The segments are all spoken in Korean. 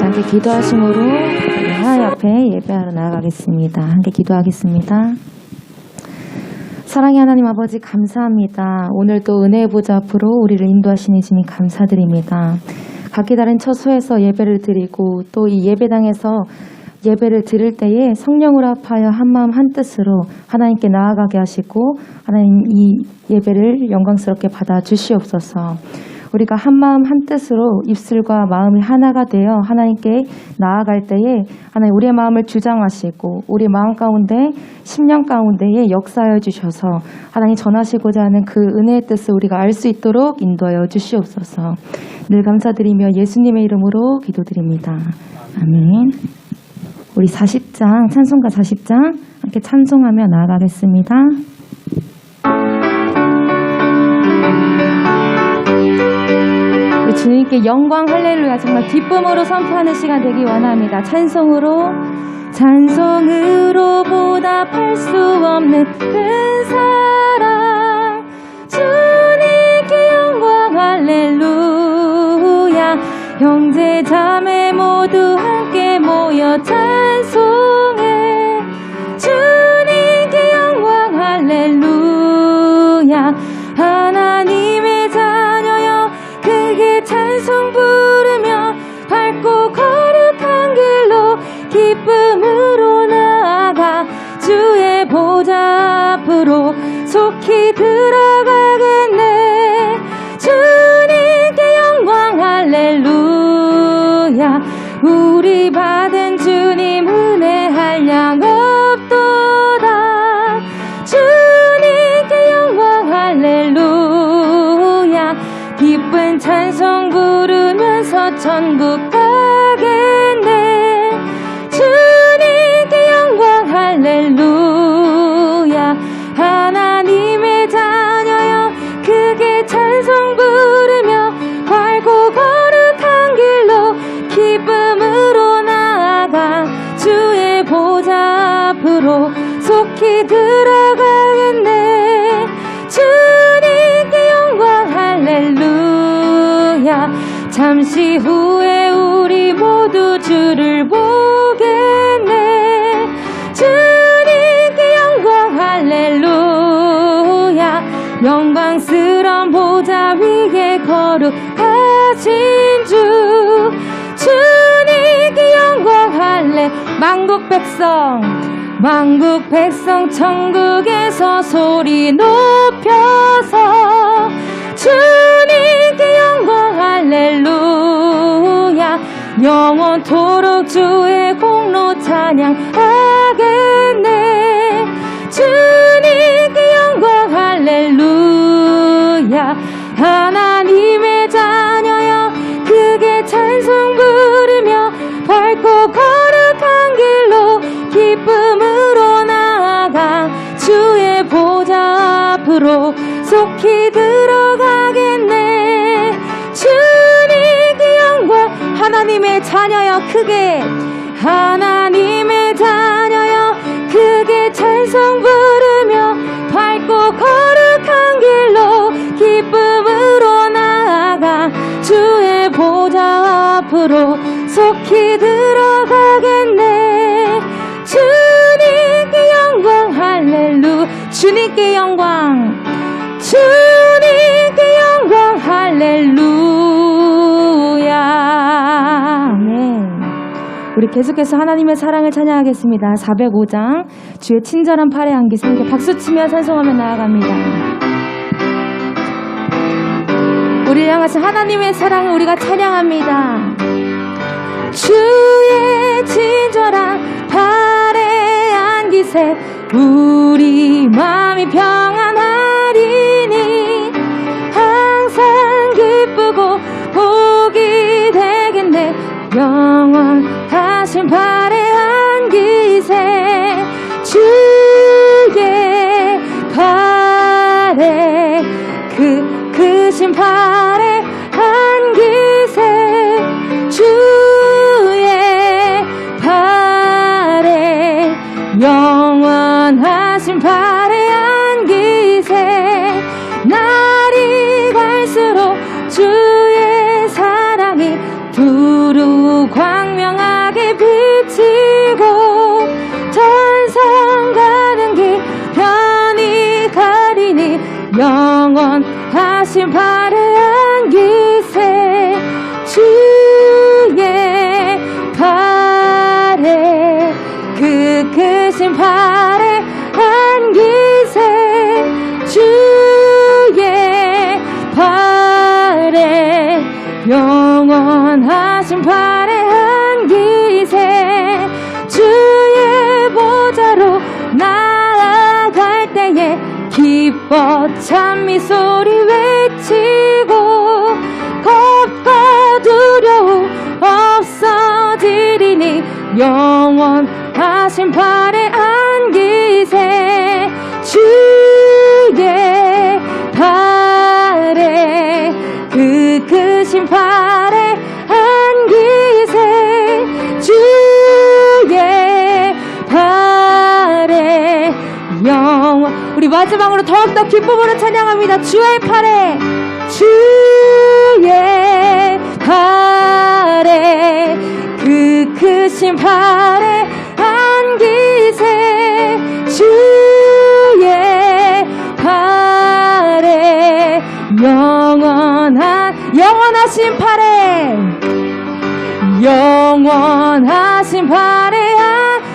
함께 기도하심으로 하나님 앞에 예배하러 나아가겠습니다. 함께 기도하겠습니다. 사랑의 하나님 아버지 감사합니다. 오늘 또 은혜의 보좌 앞으로 우리를 인도하시니 주님 감사드립니다. 각기 다른 처소에서 예배를 드리고 또 이 예배당에서 예배를 드릴 때에 성령으로 합하여 한마음 한뜻으로 하나님께 나아가게 하시고 하나님 이 예배를 영광스럽게 받아 주시옵소서. 우리가 한마음 한뜻으로 입술과 마음이 하나가 되어 하나님께 나아갈 때에 하나님 우리의 마음을 주장하시고 우리 마음 가운데 심령 가운데에 역사하여 주셔서 하나님 전하시고자 하는 그 은혜의 뜻을 우리가 알 수 있도록 인도하여 주시옵소서. 늘 감사드리며 예수님의 이름으로 기도드립니다. 아멘. 우리 40장 찬송가 40장 함께 찬송하며 나아가겠습니다. 주님께 영광 할렐루야 정말 기쁨으로 선포하는 시간 되기 원합니다. 찬송으로 보답할 수 없는 큰 사랑 주님께 영광 할렐루야 형제 자매 모두 함께 모여 찬송해 주님께 영광 할렐루야 하나님의 자녀여 크게 찬송 부르며 밝고 거룩한 길로 기쁨으로 나아가 주의 보좌 앞으로 속히 들어가겠네 주님께 영광 할렐루야 우리 받은 주님 은혜 한량 없도다 주님께 영광 할렐루야 기쁜 찬송 부르면서 천국 가겠네 주님께 영광 할렐루야 하나님의 자녀여 크게 찬송 부르며 밝고 거룩한 길로 기쁨으로 나아가 주의 보좌 앞으로 속히 들어가겠네 주님께 영광 할렐루야 잠시 후에 우리 모두 주를 보겠네 주님께 영광 할렐루야 영광스러운 보좌 위에 거룩하신 주 주님께 영광 할렐 만국 백성 천국에서 소리 높여서 주님께 영광 할렐루야 영원토록 주의 공로 찬양하겠네 주님께 영광 할렐루야 하나님의 자녀여 크게 찬송 부르며 밝고 거룩한 길로 기쁨으로 나아가 주의 보좌 앞으로 속히 들어가겠네 주님께 영광 하나님의 자녀여 크게 하나님의 자녀여 크게 찬송 부르며 밝고 거룩한 길로 기쁨으로 나아가 주의 보좌 앞으로 속히 들어가겠네 주님께 영광 할렐루 주님께 영광 할렐루야 아멘. 우리 계속해서 하나님의 사랑을 찬양하겠습니다. 405장 주의 친절한 팔에 안기서 함께 박수치며 찬송하며 나아갑니다. 우리를 향하신 하나님의 사랑을 우리가 찬양합니다. 주의 친절한 팔에 안기세 우리 마음이 평안하리니 항상 기쁘고 복이 되겠네 영원하신 팔에 안기세 주의 팔에 그 크신 팔에 안기세 주의 팔에 영원하신 팔에 안기세 날이 갈수록 주의 사랑이 두루 영원하신 팔에 안기세 주의 팔에 그 크신 팔에 안기세 주의 팔에 영원하신 팔에 안기세 주의 보좌로 나아갈 때에 기뻐 찬미 소리 외치고 겁과 두려움 없어지리니 영원하신 팔에 안기세 주의 팔에 그 크신 팔에 안기세 주의 팔에 우리 마지막으로 더욱더 기쁨으로 찬양합니다. 주의 팔에 주의 팔에 그 크신 팔에 안기세 주의 팔에 영원하신 팔에 영원하신 팔에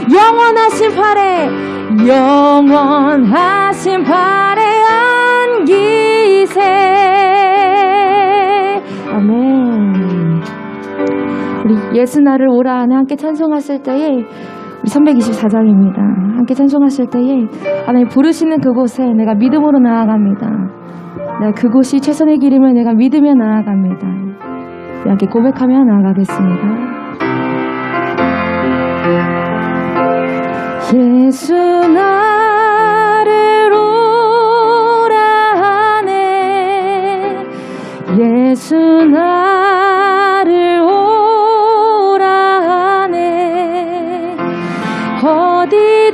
영원하신 팔에 영원하신 팔에 안기세. 아멘. 우리 예수 나를 오라 안에 함께 찬송하실 때에 우리 324장입니다. 함께 찬송하실 때에 하나님 부르시는 그곳에 내가 믿음으로 나아갑니다. 내가 그곳이 최선의 길임을 내가 믿으며 나아갑니다. 함께 고백하며 나아가겠습니다. 예수 나를 오라 하네 예수 나를 오라 하네 어디든지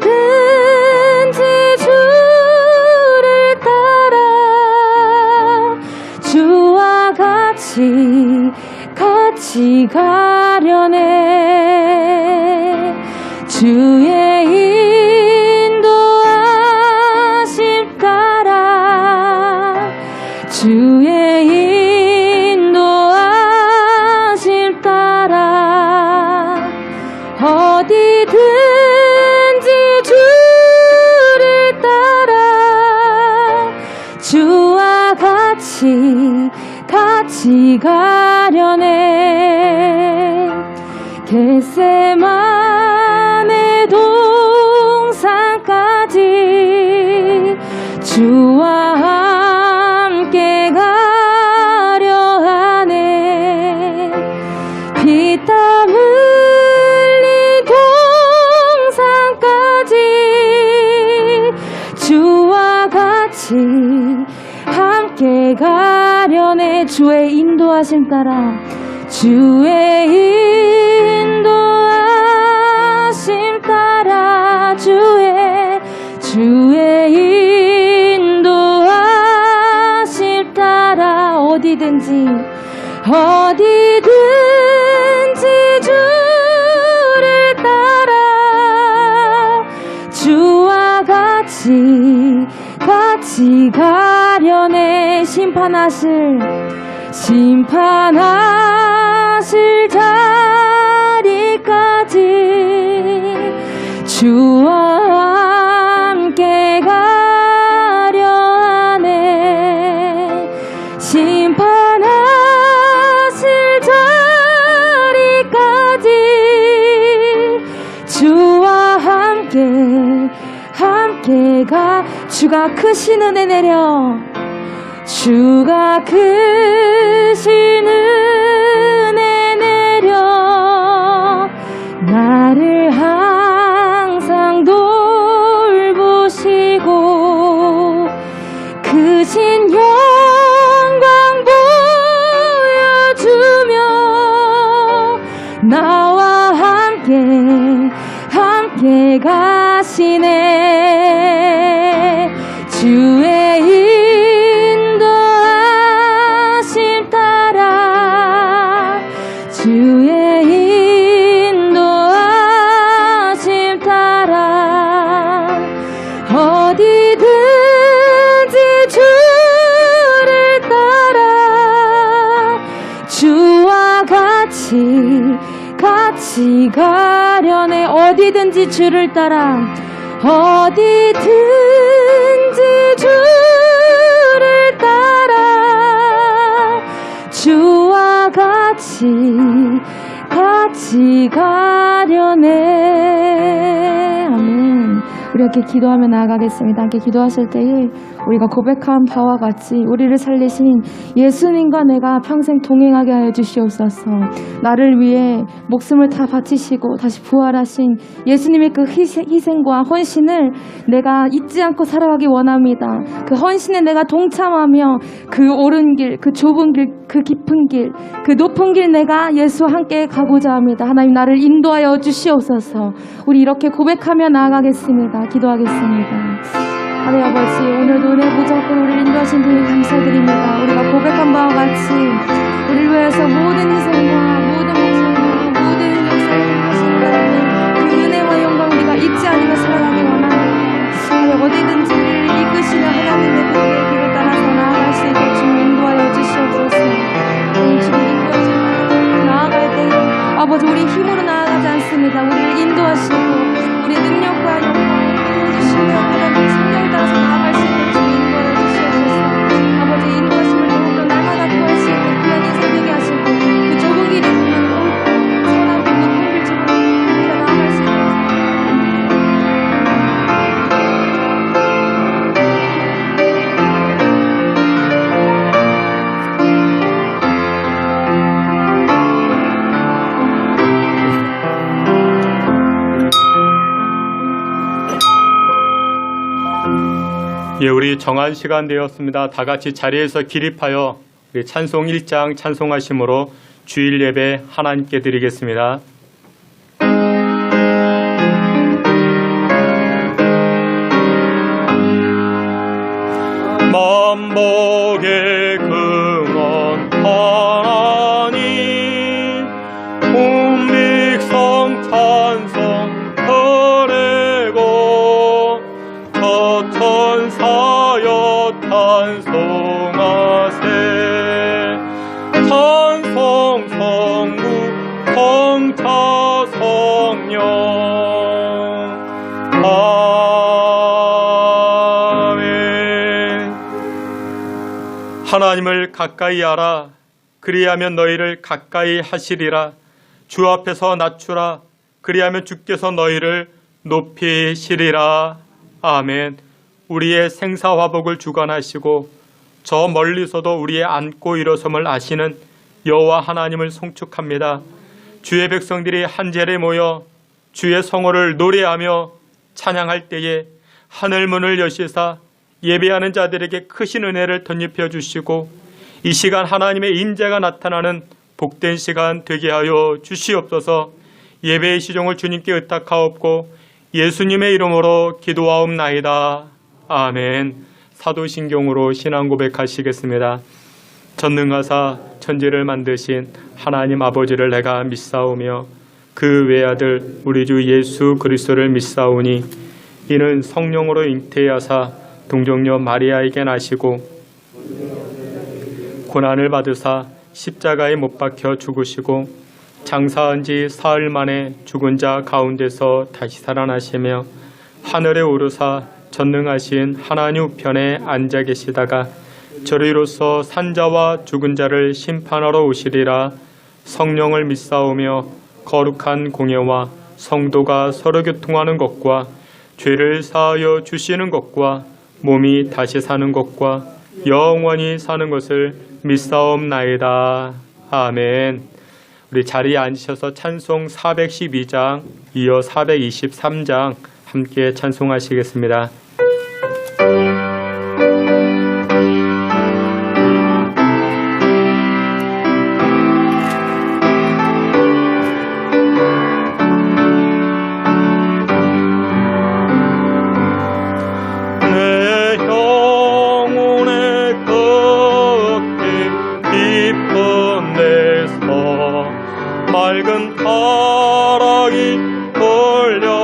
주를 따라 주와 같이 가려네 주의 인도하심 따라 주의 인도하심 따라 어디든지 주를 따라 주와 같이 가려네 겟세마네 동산까지 주와 함께 가려 하네 피땀 흘린 동산까지 주와 같이 함께 가려네 주의 인도하심 따라 주의 인도하심 따라 주의 인도하심 따라 어디든지 주를 따라 주와 같이 가려네 심판하실 자리까지 주와 함께 가려 하네 심판하실 자리까지 주와 함께 가 주가 크신 은혜 내려 주가 크신 은혜 내려 나를 항상 돌보시고 크신 영광 보여주며 나와 함께 가시네 주의 인도하심 따라 주의 인도하심 따라 어디든지 주를 같이 가려네. 어디든지 주를 따라, 어디든지 주를 따라 주와 같이 가려네. 아멘. 우리 이렇게 기도하며 나아가겠습니다. 함께 기도하실 때에 우리가 고백한 바와 같이 우리를 살리신 예수님과 내가 평생 동행하게 하여 주시옵소서. 나를 위해 목숨을 다 바치시고 다시 부활하신 예수님의 그 희생과 헌신을 내가 잊지 않고 살아가기 원합니다. 그 헌신에 내가 동참하며 그 옳은 길, 그 좁은 길, 그 깊은 길, 그 높은 길 내가 예수와 함께 가고자 합니다. 하나님 나를 인도하여 주시옵소서. 우리 이렇게 고백하며 나아가겠습니다. 기도하겠습니다. 하나님 아버지, 오늘도 은혜 무작으로 우리를 인도하신 주님 감사드립니다. 우리가 고백한 바와 같이 우리를 위해서 모든 희생과 모든 목숨과 모든 역사를 행하신 하나님, 그 은혜와 영광 우리가 잊지 않으며 살아가기 원합니다. 하나님 어디든지 우리를 이끄시는 하나님의 그 길을 따라서 나아갈 수 있게 주님 인도하여 주시옵소서. 주님 인도하신 나아갈 때 아버지 우리 힘으로 나아가지 않습니다. 우리를 인도하시고 우리 능력과 영광을 주시며 하나님 성령에 따라서 나아갈 수 있게 주님 인도하여 주시옵소서. 아버지 인도하심을 더욱더 날마다 구할 수 있는 귀한 인생 되게 하시고 그 좁은 길이 있는 옳고 선하고 높은 길처럼 우리가 나아갈 수 있게 예, 우리 정한 시간 되었습니다. 다 같이 자리에서 기립하여 우리 찬송 1장 찬송하심으로 주일 예배 하나님께 드리겠습니다. 만복의 근원 하나님, 온 백성 찬송 드리고 저 천사여 찬송하세. 찬송 성부 성자 성령 아멘. 하나님을 가까이 하라. 그리하면 너희를 가까이 하시리라. 주 앞에서 낮추라. 그리하면 주께서 너희를 높이시리라. 아멘. 우리의 생사화복을 주관하시고 저 멀리서도 우리의 앉고 일어섬을 아시는 여호와 하나님을 송축합니다. 주의 백성들이 한 자리에 모여 주의 성호를 노래하며 찬양할 때에 하늘문을 여시사 예배하는 자들에게 크신 은혜를 덧입혀 주시고 이 시간 하나님의 인자가 나타나는 복된 시간 되게 하여 주시옵소서. 예배의 시종을 주님께 의탁하옵고 예수님의 이름으로 기도하옵나이다. 아멘. 사도신경으로 신앙 고백하시겠습니다. 전능하사 천지를 만드신 하나님 아버지를 내가 믿사오며 그 외아들 우리 주 예수 그리스도를 믿사오니 이는 성령으로 잉태하사 동정녀 마리아에게 나시고 고난을 받으사 십자가에 못 박혀 죽으시고 장사한 지 사흘 만에 죽은 자 가운데서 다시 살아나시며 하늘에 오르사 전능하신 하나님 우편에 앉아 계시다가 저리로서 산자와 죽은 자를 심판하러 오시리라. 성령을 믿사오며 거룩한 공예와 성도가 서로 교통하는 것과 죄를 사하여 주시는 것과 몸이 다시 사는 것과 영원히 사는 것을 믿사옵나이다. 아멘. 우리 자리에 앉으셔서 찬송 412장 이어 423장 함께 찬송하시겠습니다. 맑은 타락이 걸려라네.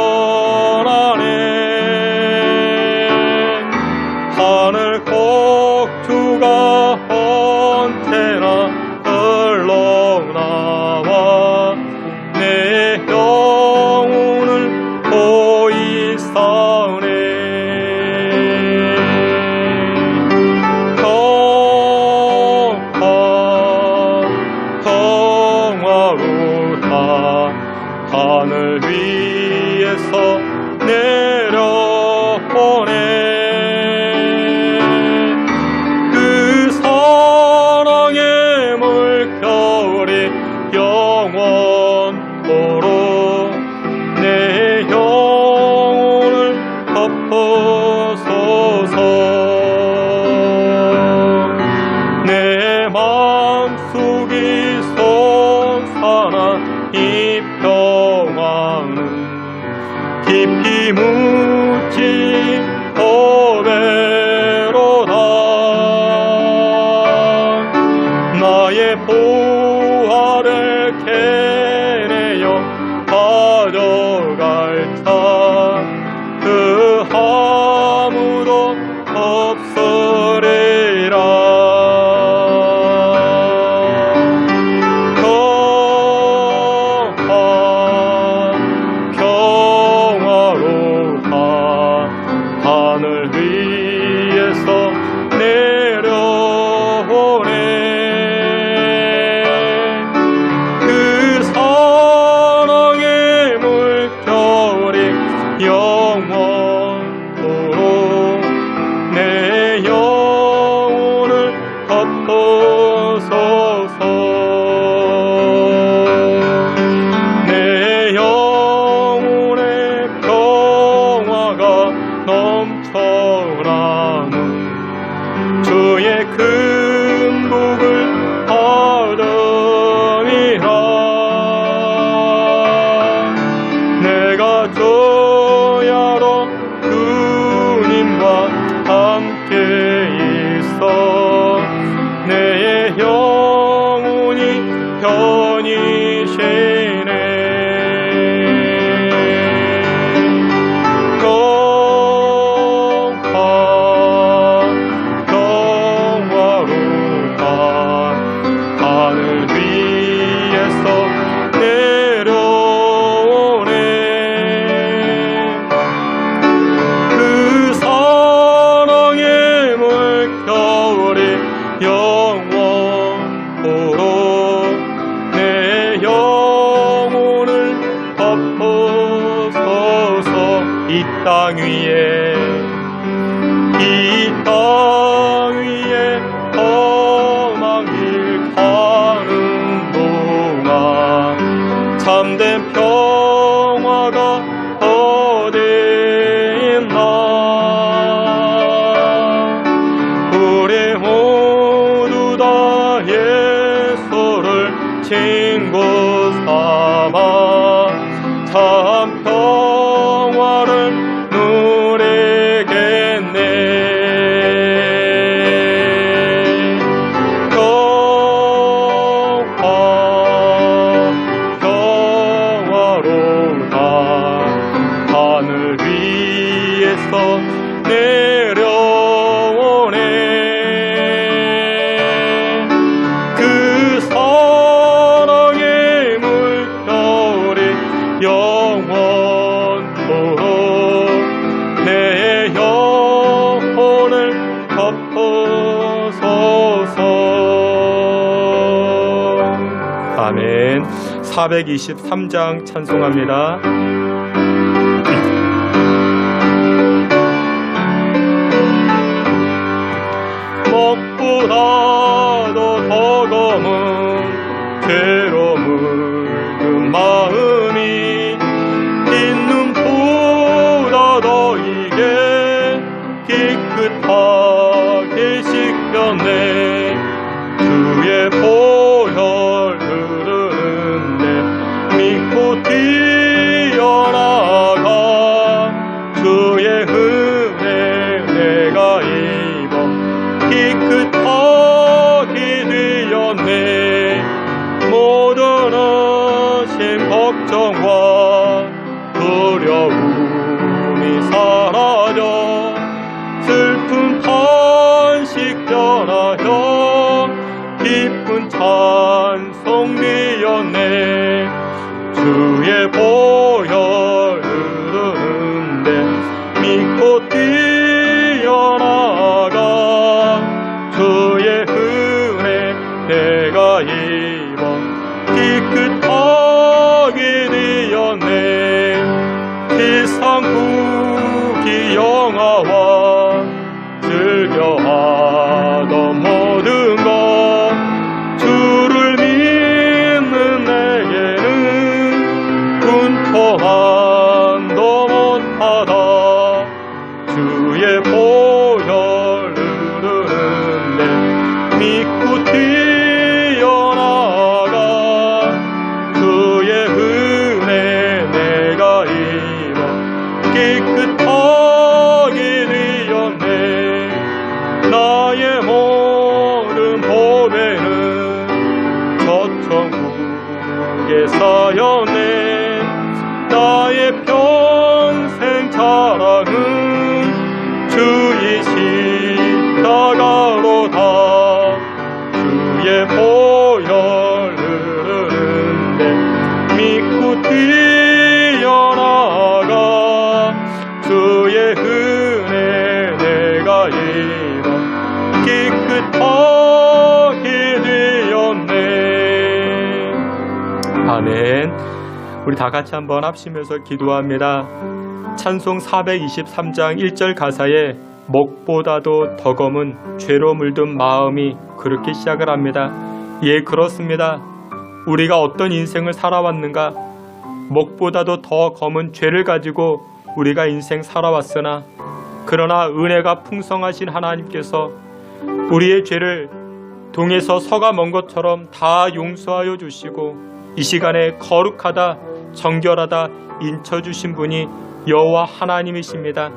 하늘 위에서 내려오네. 그 사랑의 물결이 영원토록 내 영혼을 덮어서서 내 영혼의 평화가 넘쳐나는 주의 큰 복을 받으리라. 내가 저야로 주님과 함께 있어 내 영혼이 편이시네. 영화로다 하늘 위에서 내려오네. 그 사랑의 물결이 영원토록 내 영혼을 덮어서서 이 땅 위에 험한 길 가는 동안 참된 평화가 어디 있나. 우리 모두 다 예수를 친구 삼아 참 평화를 누리겠네. 평화로다 하늘 위에서 내려오네. 그 사랑의 물결이 영원토록 내 영혼을 덮어서서. 아멘. 423장 찬송합니다. 먹보다도 더 검은 죄로 물든 마음이 흰눈보다 너에게 깨끗하게 씻겼네. 주의 보혈 흐르는데 믿고 뛰어나가 주의 은혜 내가 입어 깨끗하게 되었네. 모든 의심 걱정과 두려움이 사라져 슬픈 탄식 변하여 기쁜 찬송 되었네. 주의 보혈 흐르는데 믿고 뛰어나가 주의 은혜 내가 입어 깨끗하게 되었네. 세상 후기 영화와 즐겨하던 모든 것 주를 믿는 내게는 분포한도 못하다. 주의 보혈 흐르는데 믿고 뛰어나가 주의 은혜 내가 입어 깨끗하게 되었네. 나의 모든 보배는 저 천국에 쌓였네. 나의 평생 자랑은 주의 십자가로다. 주의 보혈 흐르는데 믿고 뛰어나가 주의 은혜 아니라 깨끗하게 되었네. 아멘. 우리 다 같이 한번 합심해서 기도합니다. 찬송 423장 1절 가사에 먹보다도 더 검은 죄로 물든 마음이 그렇게 시작을 합니다. 예, 그렇습니다. 우리가 어떤 인생을 살아왔는가? 먹보다도 더 검은 죄를 가지고 우리가 인생 살아왔으나, 그러나 은혜가 풍성하신 하나님께서 우리의 죄를 동에서 서가 먼 것처럼 다 용서하여 주시고 이 시간에 거룩하다, 정결하다 인쳐주신 분이 여호와 하나님이십니다.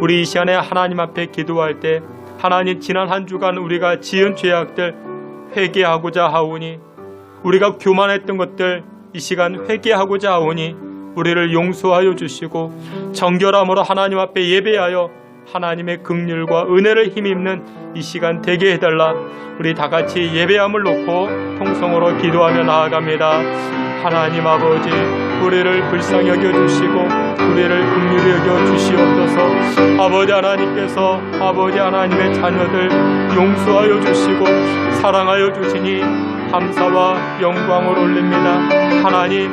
우리 이 시간에 하나님 앞에 기도할 때, 하나님, 지난 한 주간 우리가 지은 죄악들 회개하고자 하오니, 우리가 교만했던 것들 이 시간 회개하고자 하오니 우리를 용서하여 주시고 정결함으로 하나님 앞에 예배하여 하나님의 긍휼과 은혜를 힘입는 이 시간 되게 해달라. 우리 다 같이 예배함을 놓고 통성으로 기도하며 나아갑니다. 하나님 아버지, 우리를 불쌍히 여겨주시고 우리를 긍휼히 여겨주시옵소서. 아버지 하나님께서 아버지 하나님의 자녀들 용서하여 주시고 사랑하여 주시니 감사와 영광을 올립니다. 하나님,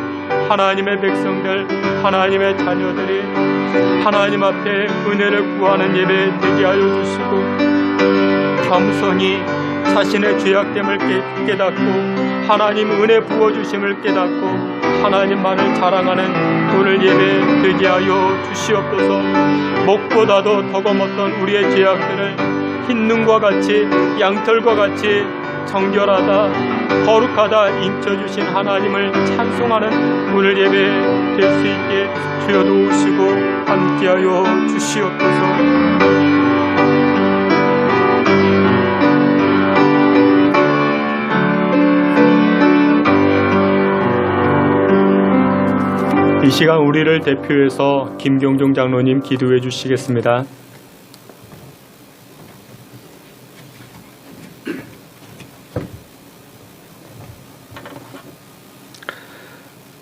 하나님의 백성들, 하나님의 자녀들이 하나님 앞에 은혜를 구하는 예배 되게 하여 주시고 겸손히 자신의 죄악됨을 깨닫고 하나님 은혜 부어주심을 깨닫고 하나님만을 자랑하는 오늘 예배 되게 하여 주시옵소서. 목보다도 더 검었던 우리의 죄악들을 흰 눈과 같이 양털과 같이 정결하다 거룩하다 인쳐주신 하나님을 찬송하는 오늘 예배 될 수 있게 주여 도우시고 함께하여 주시옵소서. 이 시간 우리를 대표해서 김경종 장로님 기도해 주시겠습니다.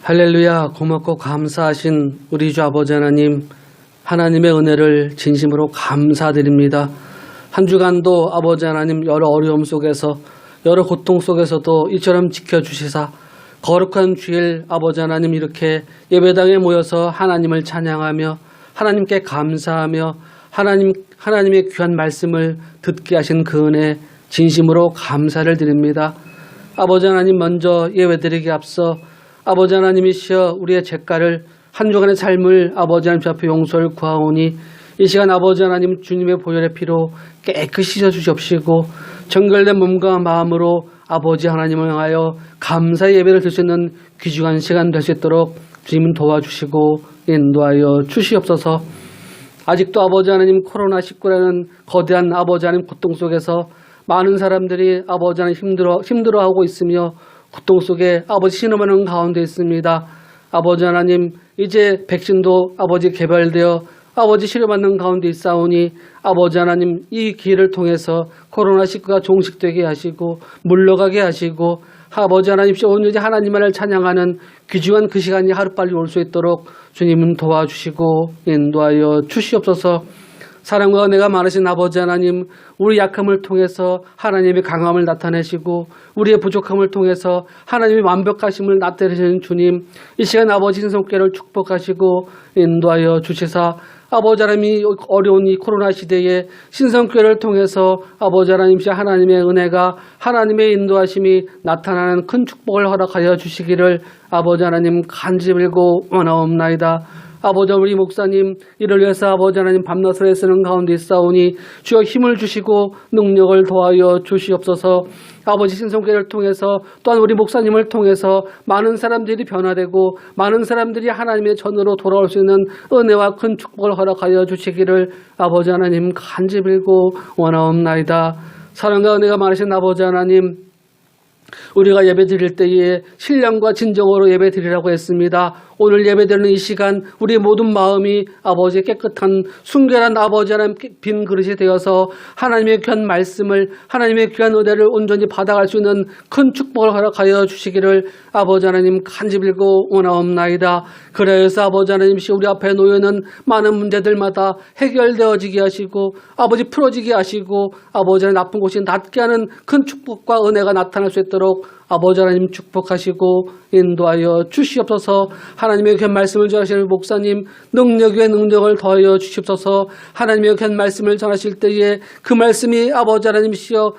할렐루야. 고맙고 감사하신 우리 주 아버지 하나님, 하나님의 은혜를 진심으로 감사드립니다. 한 주간도 아버지 하나님 여러 어려움 속에서 여러 고통 속에서도 이처럼 지켜주시사 거룩한 주일 아버지 하나님 이렇게 예배당에 모여서 하나님을 찬양하며 하나님께 감사하며 하나님의 귀한 말씀을 듣게 하신 그 은혜 진심으로 감사를 드립니다. 아버지 하나님, 먼저 예배드리기 앞서 아버지 하나님이시여 우리의 죄가를 한 주간의 삶을 아버지 하나님 앞에 용서를 구하오니 이 시간 아버지 하나님 주님의 보혈의 피로 깨끗이 씻어주시옵시고 정결된 몸과 마음으로 아버지 하나님을 향하여 감사의 예배를 드릴 수 있는 귀중한 시간 될 수 있도록 주님 도와주시고 인도하여 주시옵소서. 아직도 아버지 하나님 코로나19라는 거대한 아버지 하나님 고통 속에서 많은 사람들이 아버지 하나님 힘들어하고 있으며 고통 속에 아버지 신음하는 가운데 있습니다. 아버지 하나님, 이제 백신도 아버지 개발되어 아버지 치료받는 가운데 있사오니 아버지 하나님 이 기회를 통해서 코로나19가 종식되게 하시고 물러가게 하시고 아버지 하나님 오늘 하나님만을 찬양하는 귀중한 그 시간이 하루빨리 올 수 있도록 주님은 도와주시고 인도하여 주시옵소서. 사랑과 은혜가 많으신 아버지 하나님, 우리 약함을 통해서 하나님의 강함을 나타내시고 우리의 부족함을 통해서 하나님의 완벽하심을 나타내시는 주님, 이 시간 아버지 신성께를 축복하시고 인도하여 주시사 아버지 하나님이 어려운 이 코로나 시대에 신성교회를 통해서 아버지 하나님의 은혜가 하나님의 인도하심이 나타나는 큰 축복을 허락하여 주시기를 아버지 하나님 간절히 빌고 원하옵나이다. 아버지 우리 목사님 이를 위해서 아버지 하나님 밤낮을 애쓰는 가운데 있사오니 주여 힘을 주시고 능력을 더하여 주시옵소서. 아버지 신성교회를 통해서 또한 우리 목사님을 통해서 많은 사람들이 변화되고 많은 사람들이 하나님의 전으로 돌아올 수 있는 은혜와 큰 축복을 허락하여 주시기를 아버지 하나님 간절히 빌고 원하옵나이다. 사랑과 은혜가 많으신 아버지 하나님, 우리가 예배 드릴 때에 신령과 진정으로 예배 드리라고 했습니다. 오늘 예배드리는 이 시간 우리 모든 마음이 아버지의 깨끗한 순결한 아버지 하나님 빈 그릇이 되어서 하나님의 귀한 말씀을 하나님의 귀한 은혜를 온전히 받아갈 수 있는 큰 축복을 허락하여 주시기를 아버지 하나님 간직빌고 원하옵나이다. 그래서 아버지 하나님 우리 앞에 놓여있는 많은 문제들마다 해결되어지게 하시고 아버지 풀어지게 하시고 아버지 하나님 나쁜 곳이 낫게 하는 큰 축복과 은혜가 나타날 수 있도록 아버지 하나님 축복하시고 인도하여 주시옵소서. 하나님의 귀한 말씀을 전하시는 목사님 능력 위에 능력을 더하여 주시옵소서. 하나님의 귀한 말씀을 전하실 때에 그 말씀이 아버지 하나님이시여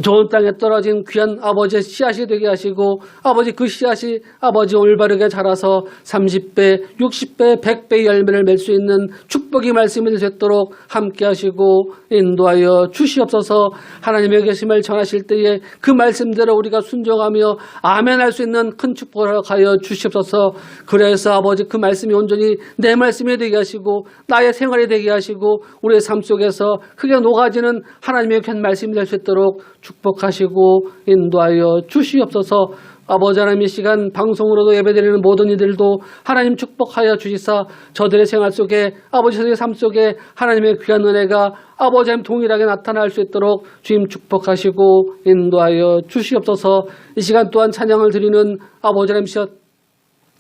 좋은 땅에 떨어진 귀한 아버지의 씨앗이 되게 하시고 아버지 그 씨앗이 아버지 올바르게 자라서 30배, 60배, 100배의 열매를 맺을 수 있는 축복의 말씀이 될 수 있도록 함께 하시고 인도하여 주시옵소서. 하나님의 계심을 전하실 때에 그 말씀대로 우리가 순종하며 아멘할 수 있는 큰 축복을 하여 주시옵소서. 그래서 아버지 그 말씀이 온전히 내 말씀이 되게 하시고 나의 생활이 되게 하시고 우리의 삶 속에서 크게 녹아지는 하나님의 귀한 말씀이 될 수 있도록 축복하시고 인도하여 주시옵소서. 아버지 하나님 이 시간 방송으로도 예배드리는 모든 이들도 하나님 축복하여 주시사 저들의 생활 속에 아버지 저들의 삶 속에 하나님의 귀한 은혜가 아버지 하나님 동일하게 나타날 수 있도록 주님 축복하시고 인도하여 주시옵소서. 이 시간 또한 찬양을 드리는 아버지 하나님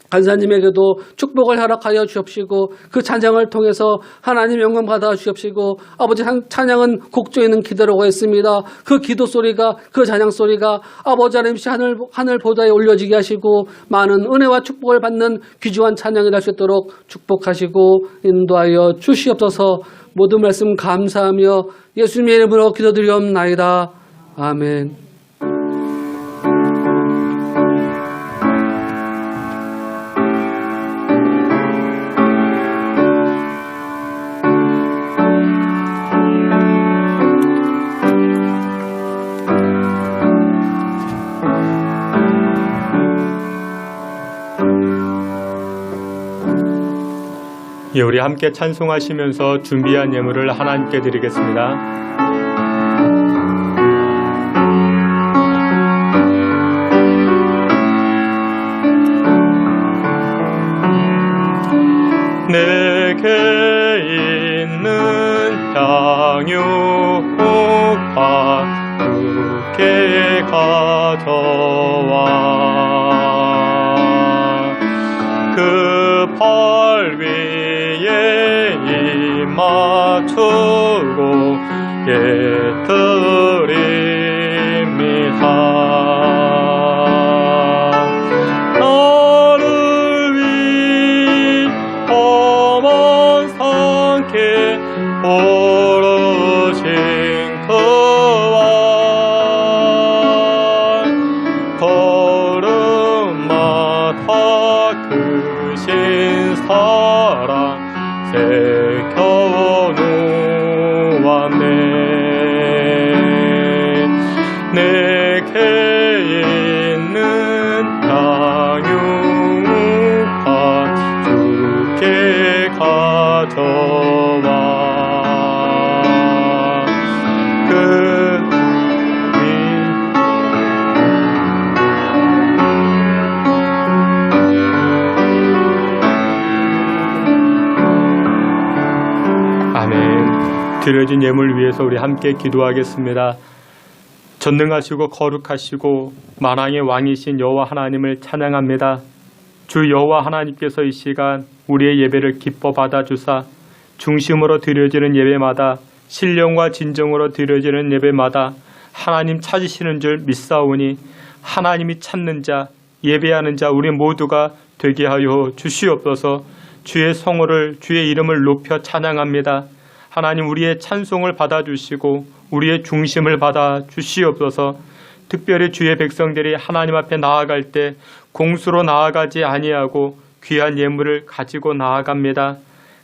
간사님에게도 축복을 허락하여 주옵시고 그 찬양을 통해서 하나님 영광 받아 주옵시고 아버지 찬양은 곡조에 있는 기도라고 했습니다. 그 기도 소리가 그 찬양 소리가 아버지 하나님 하늘 보좌에 올려지게 하시고 많은 은혜와 축복을 받는 귀중한 찬양이 될 수 있도록 축복하시고 인도하여 주시옵소서. 모든 말씀 감사하며 예수님의 이름으로 기도드리옵나이다. 아멘. 예, 우리 함께 찬송하시면서 준비한 예물을 하나님께 드리겠습니다. 내게 있는 향유가 두께 가져와 그 발 위에 맞추고 예드립니다. 나를 위험한 상께 오르신 그와 걸음마다 크신 사랑 새겨놓았네. 내게 있는 향유가 주께 가져와 드려진 예물 위해서 우리 함께 기도하겠습니다. 전능하시고 거룩하시고 만왕의 왕이신 여호와 하나님을 찬양합니다. 주 여호와 하나님께서 이 시간 우리의 예배를 기뻐 받아주사 중심으로 드려지는 예배마다 신령과 진정으로 드려지는 예배마다 하나님 찾으시는 줄 믿사오니 하나님이 찾는 자 예배하는 자 우리 모두가 되게 하여 주시옵소서. 주의 성호를 주의 이름을 높여 찬양합니다. 하나님 우리의 찬송을 받아주시고 우리의 중심을 받아주시옵소서. 특별히 주의 백성들이 하나님 앞에 나아갈 때 공수로 나아가지 아니하고 귀한 예물을 가지고 나아갑니다.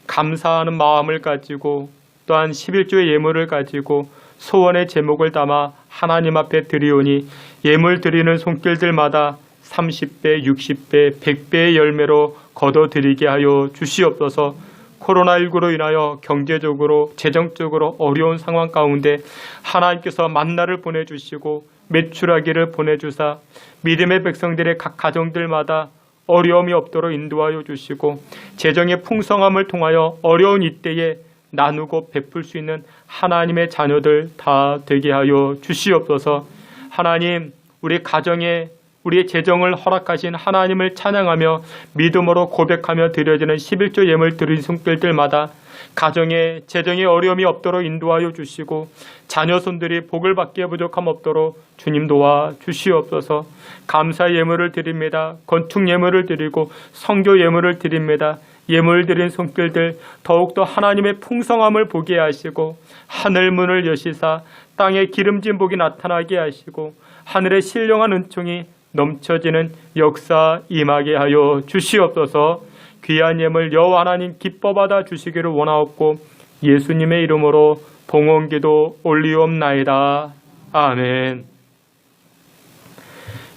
감사하는 마음을 가지고 또한 11조의 예물을 가지고 소원의 제목을 담아 하나님 앞에 드리오니 예물 드리는 손길들마다 30배, 60배, 100배의 열매로 거둬들이게 하여 주시옵소서. 코로나19로 인하여 경제적으로 재정적으로 어려운 상황 가운데 하나님께서 만나를 보내주시고 매출하기를 보내주사 믿음의 백성들의 각 가정들마다 어려움이 없도록 인도하여 주시고 재정의 풍성함을 통하여 어려운 이때에 나누고 베풀 수 있는 하나님의 자녀들 다 되게 하여 주시옵소서. 하나님, 우리 가정에 우리의 재정을 허락하신 하나님을 찬양하며 믿음으로 고백하며 드려지는 11조 예물 드린 손길들마다 가정에 재정의 어려움이 없도록 인도하여 주시고 자녀손들이 복을 받기에 부족함 없도록 주님 도와 주시옵소서. 감사 예물을 드립니다. 건축 예물을 드리고 성교 예물을 드립니다. 예물 드린 손길들 더욱더 하나님의 풍성함을 보게 하시고 하늘 문을 여시사 땅에 기름진 복이 나타나게 하시고 하늘의 신령한 은총이 넘쳐지는 역사 임하게 하여 주시옵소서. 귀한 예물 여호와 하나님 기뻐 받아 주시기를 원하옵고 예수님의 이름으로 봉헌기도 올리옵나이다. 아멘.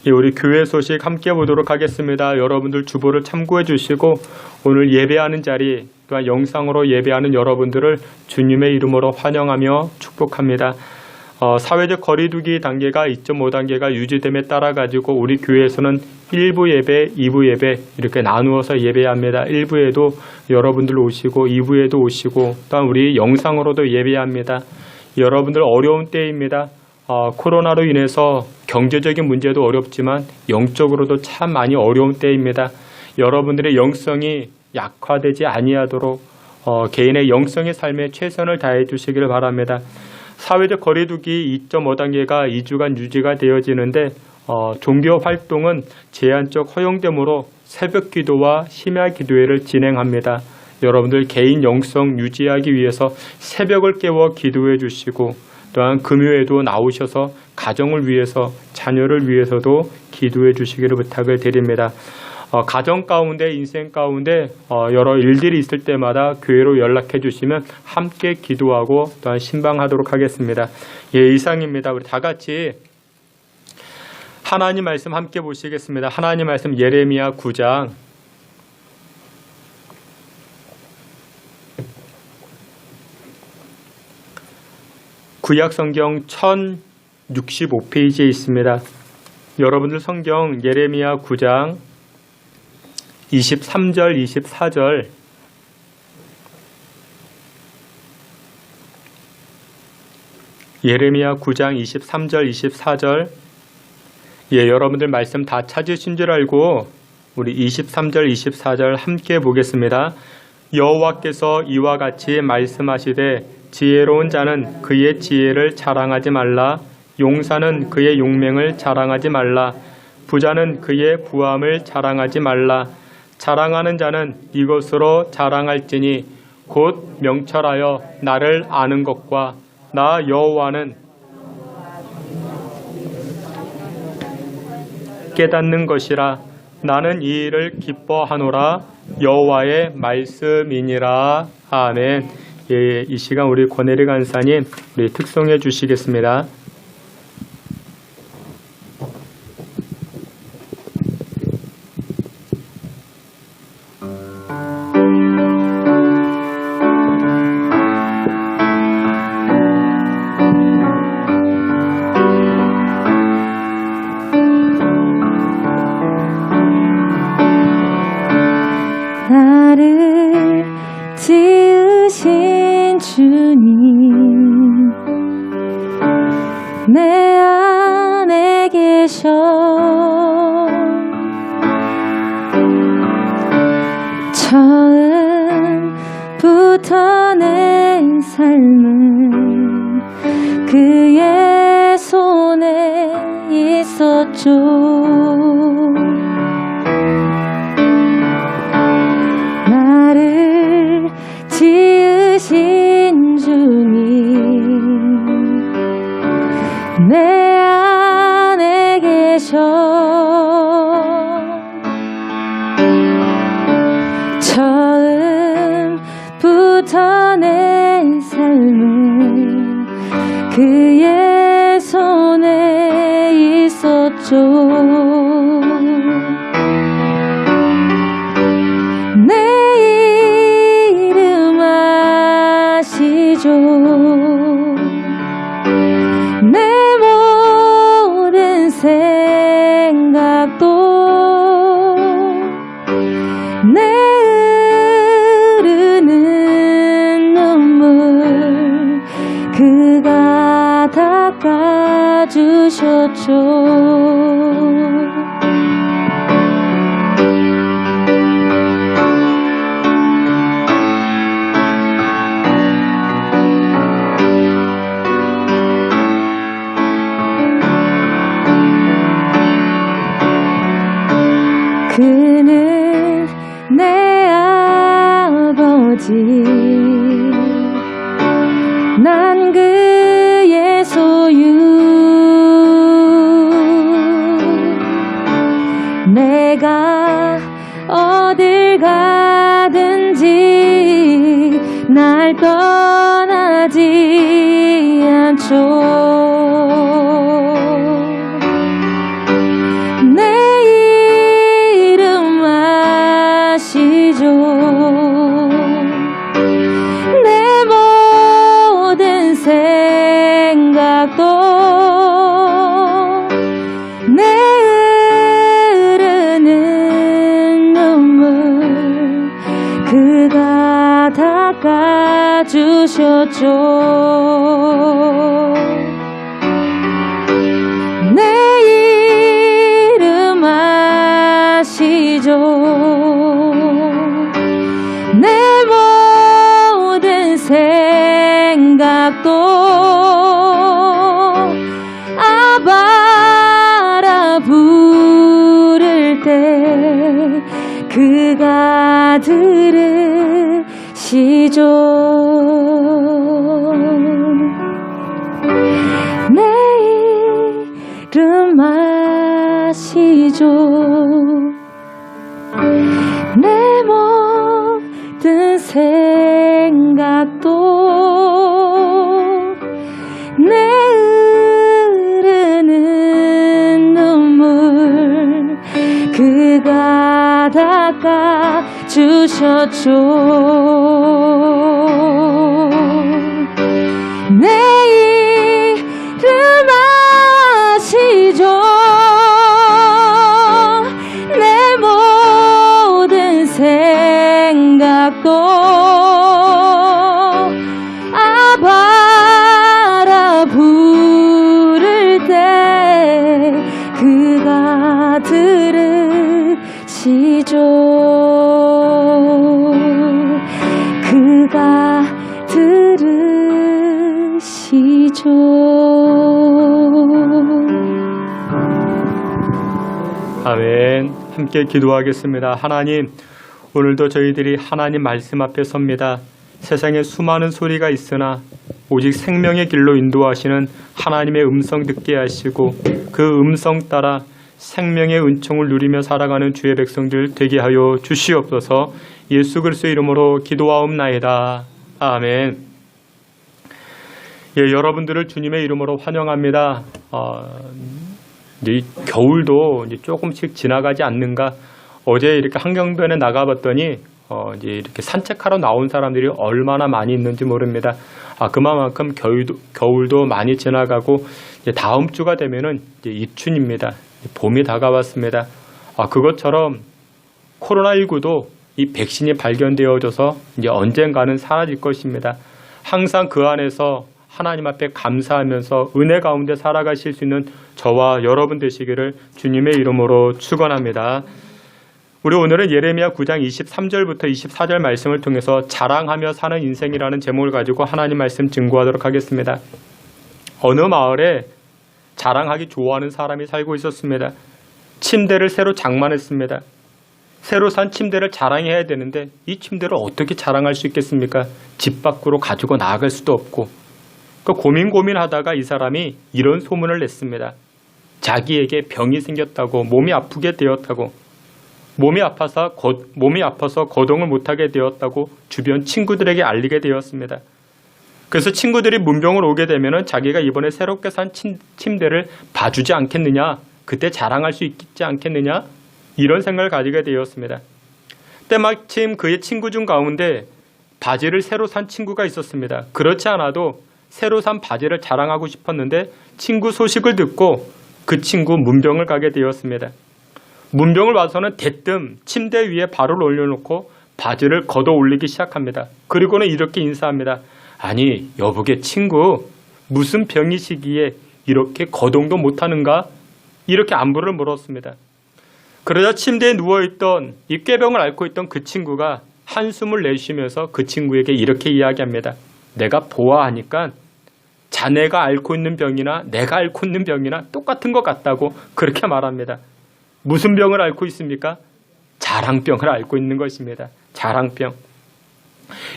우리 교회 소식 함께 보도록 하겠습니다. 여러분들 주보를 참고해 주시고 오늘 예배하는 자리 또한 영상으로 예배하는 여러분들을 주님의 이름으로 환영하며 축복합니다. 사회적 거리두기 단계가 2.5단계가 유지됨에 따라 가지고 우리 교회에서는 1부 예배, 2부 예배 이렇게 나누어서 예배합니다. 1부에도 여러분들 오시고 2부에도 오시고 또한 우리 영상으로도 예배합니다. 여러분들 어려운 때입니다. 코로나로 인해서 경제적인 문제도 어렵지만 영적으로도 참 많이 어려운 때입니다. 여러분들의 영성이 약화되지 아니하도록 개인의 영성의 삶에 최선을 다해 주시기를 바랍니다. 사회적 거리두기 2.5단계가 2주간 유지가 되어지는데 종교 활동은 제한적 허용되므로 새벽 기도와 심야 기도회를 진행합니다. 여러분들 개인 영성 유지하기 위해서 새벽을 깨워 기도해 주시고 또한 금요에도 나오셔서 가정을 위해서 자녀를 위해서도 기도해 주시기를 부탁을 드립니다. 가정 가운데 인생 가운데 여러 일들이 있을 때마다 교회로 연락해 주시면 함께 기도하고 또한 신방하도록 하겠습니다. 이상입니다. 우리 다 같이 하나님 말씀 함께 보시겠습니다. 하나님 말씀 예레미야 9장 구약 성경 1065페이지에 있습니다. 여러분들 성경 예레미야 9장 23절, 24절 예레미야 9장 23절, 24절 여러분들 말씀 다 찾으신 줄 알고 우리 23절, 24절 함께 보겠습니다. 여호와께서 이와 같이 말씀하시되 지혜로운 자는 그의 지혜를 자랑하지 말라. 용사는 그의 용맹을 자랑하지 말라. 부자는 그의 부함을 자랑하지 말라. 자랑하는 자는 이것으로 자랑할지니 곧 명철하여 나를 아는 것과 나 여호와는 깨닫는 것이라. 나는 이 일을 기뻐하노라. 여호와의 말씀이니라. 아멘. 이 시간 우리 권혜리 간사님 우리 특송해 주시겠습니다. 나를 지으신 주님 내 안에 계셔 처음부터 내 삶은 그의 손에 있었죠. 나를 지으신 주님 내 안에 계셔 처음부터 내 삶은 그의 손에 있었죠. 내 모든 생각도 닦아주셨죠. 그는 내 아버지, 난 그의 소유. 내가 어딜 가든지 날 떠나지 않죠. 내 모든 생각도 내 흐르는 눈물 그가 닦아주셨죠. 내 이름 아시죠. 내 모든 생각도 아바라 부를 때 그가 들으시죠. 내 이름 아시죠. 내 모든 생각도 내 흐르는 눈물 그가 닦아주셨죠. 내 이름 아시죠. 내 모든 생각도 아바라 부를 때 그가 들으시죠. 그가 들으시죠. 아멘. 함께 기도하겠습니다. 하나님, 오늘도 저희들이 하나님 말씀 앞에 섭니다. 세상에 수많은 소리가 있으나 오직 생명의 길로 인도하시는 하나님의 음성 듣게 하시고 그 음성 따라 생명의 은총을 누리며 살아가는 주의 백성들 되게 하여 주시옵소서. 예수 그리스도의 이름으로 기도하옵나이다. 아멘. 예, 여러분들을 주님의 이름으로 환영합니다. 이제 겨울도 이제 조금씩 지나가지 않는가. 어제 이렇게 한경변에 나가봤더니 이제 이렇게 산책하러 나온 사람들이 얼마나 많이 있는지 모릅니다. 그만큼 겨울도 많이 지나가고 이제 다음 주가 되면은 이제 입춘입니다. 봄이 다가왔습니다. 그것처럼 코로나19도 이 백신이 발견되어져서 이제 언젠가는 사라질 것입니다. 항상 그 안에서 하나님 앞에 감사하면서 은혜 가운데 살아가실 수 있는 저와 여러분 되시기를 주님의 이름으로 축원합니다. 우리 오늘은 예레미야 9장 23절부터 24절 말씀을 통해서 자랑하며 사는 인생이라는 제목을 가지고 하나님 말씀 증거하도록 하겠습니다. 어느 마을에 자랑하기 좋아하는 사람이 살고 있었습니다. 침대를 새로 장만했습니다. 새로 산 침대를 자랑해야 되는데 이 침대를 어떻게 자랑할 수 있겠습니까? 집 밖으로 가지고 나아갈 수도 없고. 고민하다가 이 사람이 이런 소문을 냈습니다. 자기에게 병이 생겼다고, 몸이 아프게 되었다고, 몸이 아파서 거동을 못하게 되었다고 주변 친구들에게 알리게 되었습니다. 그래서 친구들이 문병을 오게 되면 자기가 이번에 새롭게 산 침대를 봐주지 않겠느냐, 그때 자랑할 수 있지 않겠느냐, 이런 생각을 가지게 되었습니다. 때마침 그의 친구 중 가운데 바지를 새로 산 친구가 있었습니다. 그렇지 않아도 새로 산 바지를 자랑하고 싶었는데 친구 소식을 듣고 그 친구 문병을 가게 되었습니다. 문병을 와서는 대뜸 침대 위에 발을 올려놓고 바지를 걷어 올리기 시작합니다. 그리고는 이렇게 인사합니다. 아니, 여보게 친구, 무슨 병이시기에 이렇게 거동도 못하는가? 이렇게 안부를 물었습니다. 그러자 침대에 누워있던 이 꾀병을 앓고 있던 그 친구가 한숨을 내쉬면서 그 친구에게 이렇게 이야기합니다. 내가 보아하니까 자네가 앓고 있는 병이나 내가 앓고 있는 병이나 똑같은 것 같다고 그렇게 말합니다. 무슨 병을 앓고 있습니까? 자랑병을 앓고 있는 것입니다. 자랑병.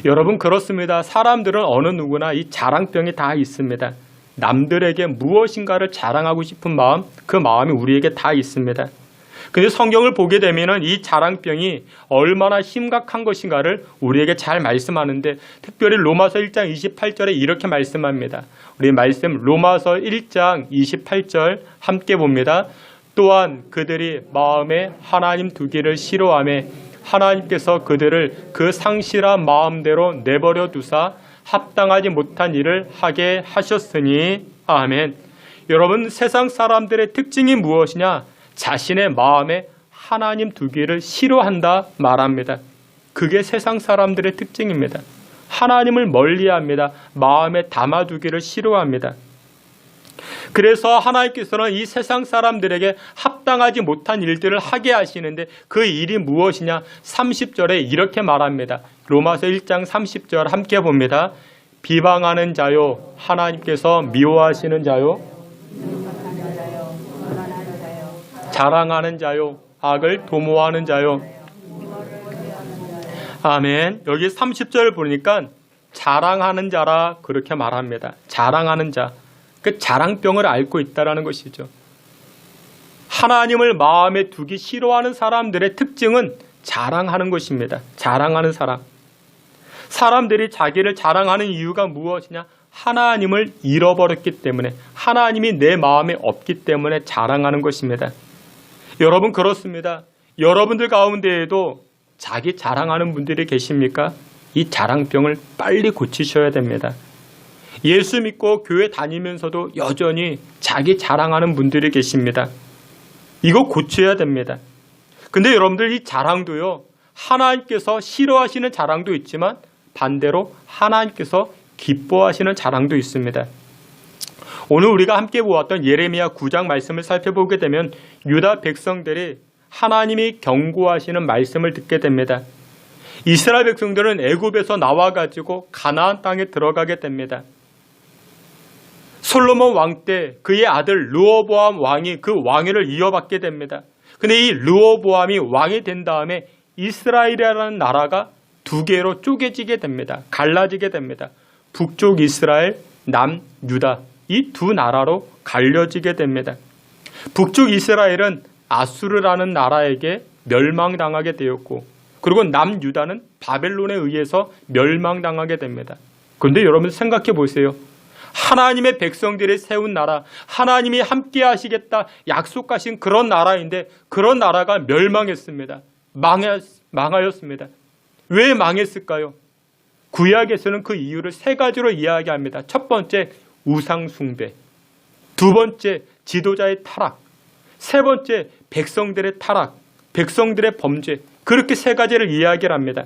여러분 그렇습니다. 사람들은 어느 누구나 이 자랑병이 다 있습니다. 남들에게 무엇인가를 자랑하고 싶은 마음, 그 마음이 우리에게 다 있습니다. 근데 성경을 보게 되면은 이 자랑병이 얼마나 심각한 것인가를 우리에게 잘 말씀하는데, 특별히 로마서 1장 28절에 이렇게 말씀합니다. 우리 말씀 로마서 1장 28절 함께 봅니다. 또한 그들이 마음에 하나님 두기를 싫어하며 하나님께서 그들을 그 상실한 마음대로 내버려 두사 합당하지 못한 일을 하게 하셨으니. 아멘. 여러분, 세상 사람들의 특징이 무엇이냐? 자신의 마음에 하나님 두기를 싫어한다 말합니다. 그게 세상 사람들의 특징입니다. 하나님을 멀리합니다. 마음에 담아두기를 싫어합니다. 그래서 하나님께서는 이 세상 사람들에게 합당하지 못한 일들을 하게 하시는데, 그 일이 무엇이냐? 30절에 이렇게 말합니다. 로마서 1장 30절 함께 봅니다. 비방하는 자요, 하나님께서 미워하시는 자요, 자랑하는 자요, 악을 도모하는 자요. 아멘. 여기 30절 보니까 자랑하는 자라 그렇게 말합니다. 자랑하는 자. 그 자랑병을 앓고 있다는 것이죠. 하나님을 마음에 두기 싫어하는 사람들의 특징은 자랑하는 것입니다. 자랑하는 사람. 사람들이 자기를 자랑하는 이유가 무엇이냐? 하나님을 잃어버렸기 때문에, 하나님이 내 마음에 없기 때문에 자랑하는 것입니다. 여러분 그렇습니다. 여러분들 가운데에도 자기 자랑하는 분들이 계십니까? 이 자랑병을 빨리 고치셔야 됩니다. 예수 믿고 교회 다니면서도 여전히 자기 자랑하는 분들이 계십니다. 이거 고쳐야 됩니다. 근데 여러분들 이 자랑도요, 하나님께서 싫어하시는 자랑도 있지만 반대로 하나님께서 기뻐하시는 자랑도 있습니다. 오늘 우리가 함께 보았던 예레미야 9장 말씀을 살펴보게 되면 유다 백성들이 하나님이 경고하시는 말씀을 듣게 됩니다. 이스라엘 백성들은 애굽에서 나와가지고 가나안 땅에 들어가게 됩니다. 솔로몬 왕 때 그의 아들 르호보암 왕이 그 왕위를 이어받게 됩니다. 근데 이 르호보암이 왕이 된 다음에 이스라엘이라는 나라가 두 개로 쪼개지게 됩니다. 갈라지게 됩니다. 북쪽 이스라엘, 남 유다, 이 두 나라로 갈려지게 됩니다. 북쪽 이스라엘은 아수르라는 나라에게 멸망당하게 되었고, 그리고 남 유다는 바벨론에 의해서 멸망당하게 됩니다. 그런데 여러분 생각해 보세요. 하나님의 백성들이 세운 나라, 하나님이 함께 하시겠다 약속하신 그런 나라인데 그런 나라가 멸망했습니다. 망하였습니다. 왜 망했을까요? 구약에서는 그 이유를 세 가지로 이야기합니다. 첫 번째, 우상 숭배. 두 번째, 지도자의 타락. 세 번째, 백성들의 타락, 백성들의 범죄. 그렇게 세 가지를 이야기를 합니다.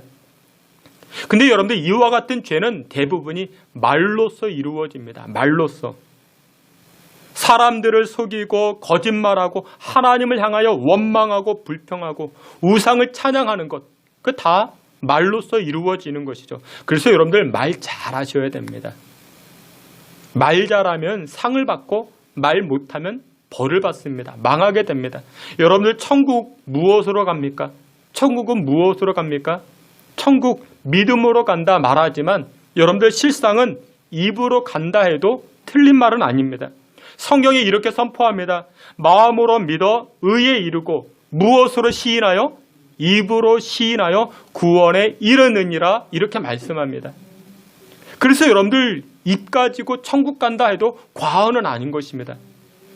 근데 여러분들 이와 같은 죄는 대부분이 말로써 이루어집니다. 말로써. 사람들을 속이고 거짓말하고 하나님을 향하여 원망하고 불평하고 우상을 찬양하는 것, 그 다 말로써 이루어지는 것이죠. 그래서 여러분들 말 잘하셔야 됩니다. 말 잘하면 상을 받고 말 못하면 벌을 받습니다. 망하게 됩니다. 여러분들 천국 무엇으로 갑니까? 천국은 무엇으로 갑니까? 천국 믿음으로 간다 말하지만 여러분들 실상은 입으로 간다 해도 틀린 말은 아닙니다. 성경이 이렇게 선포합니다. 마음으로 믿어 의에 이르고 무엇으로 시인하여? 입으로 시인하여 구원에 이르느니라, 이렇게 말씀합니다. 그래서 여러분들 입 가지고 천국 간다 해도 과언은 아닌 것입니다.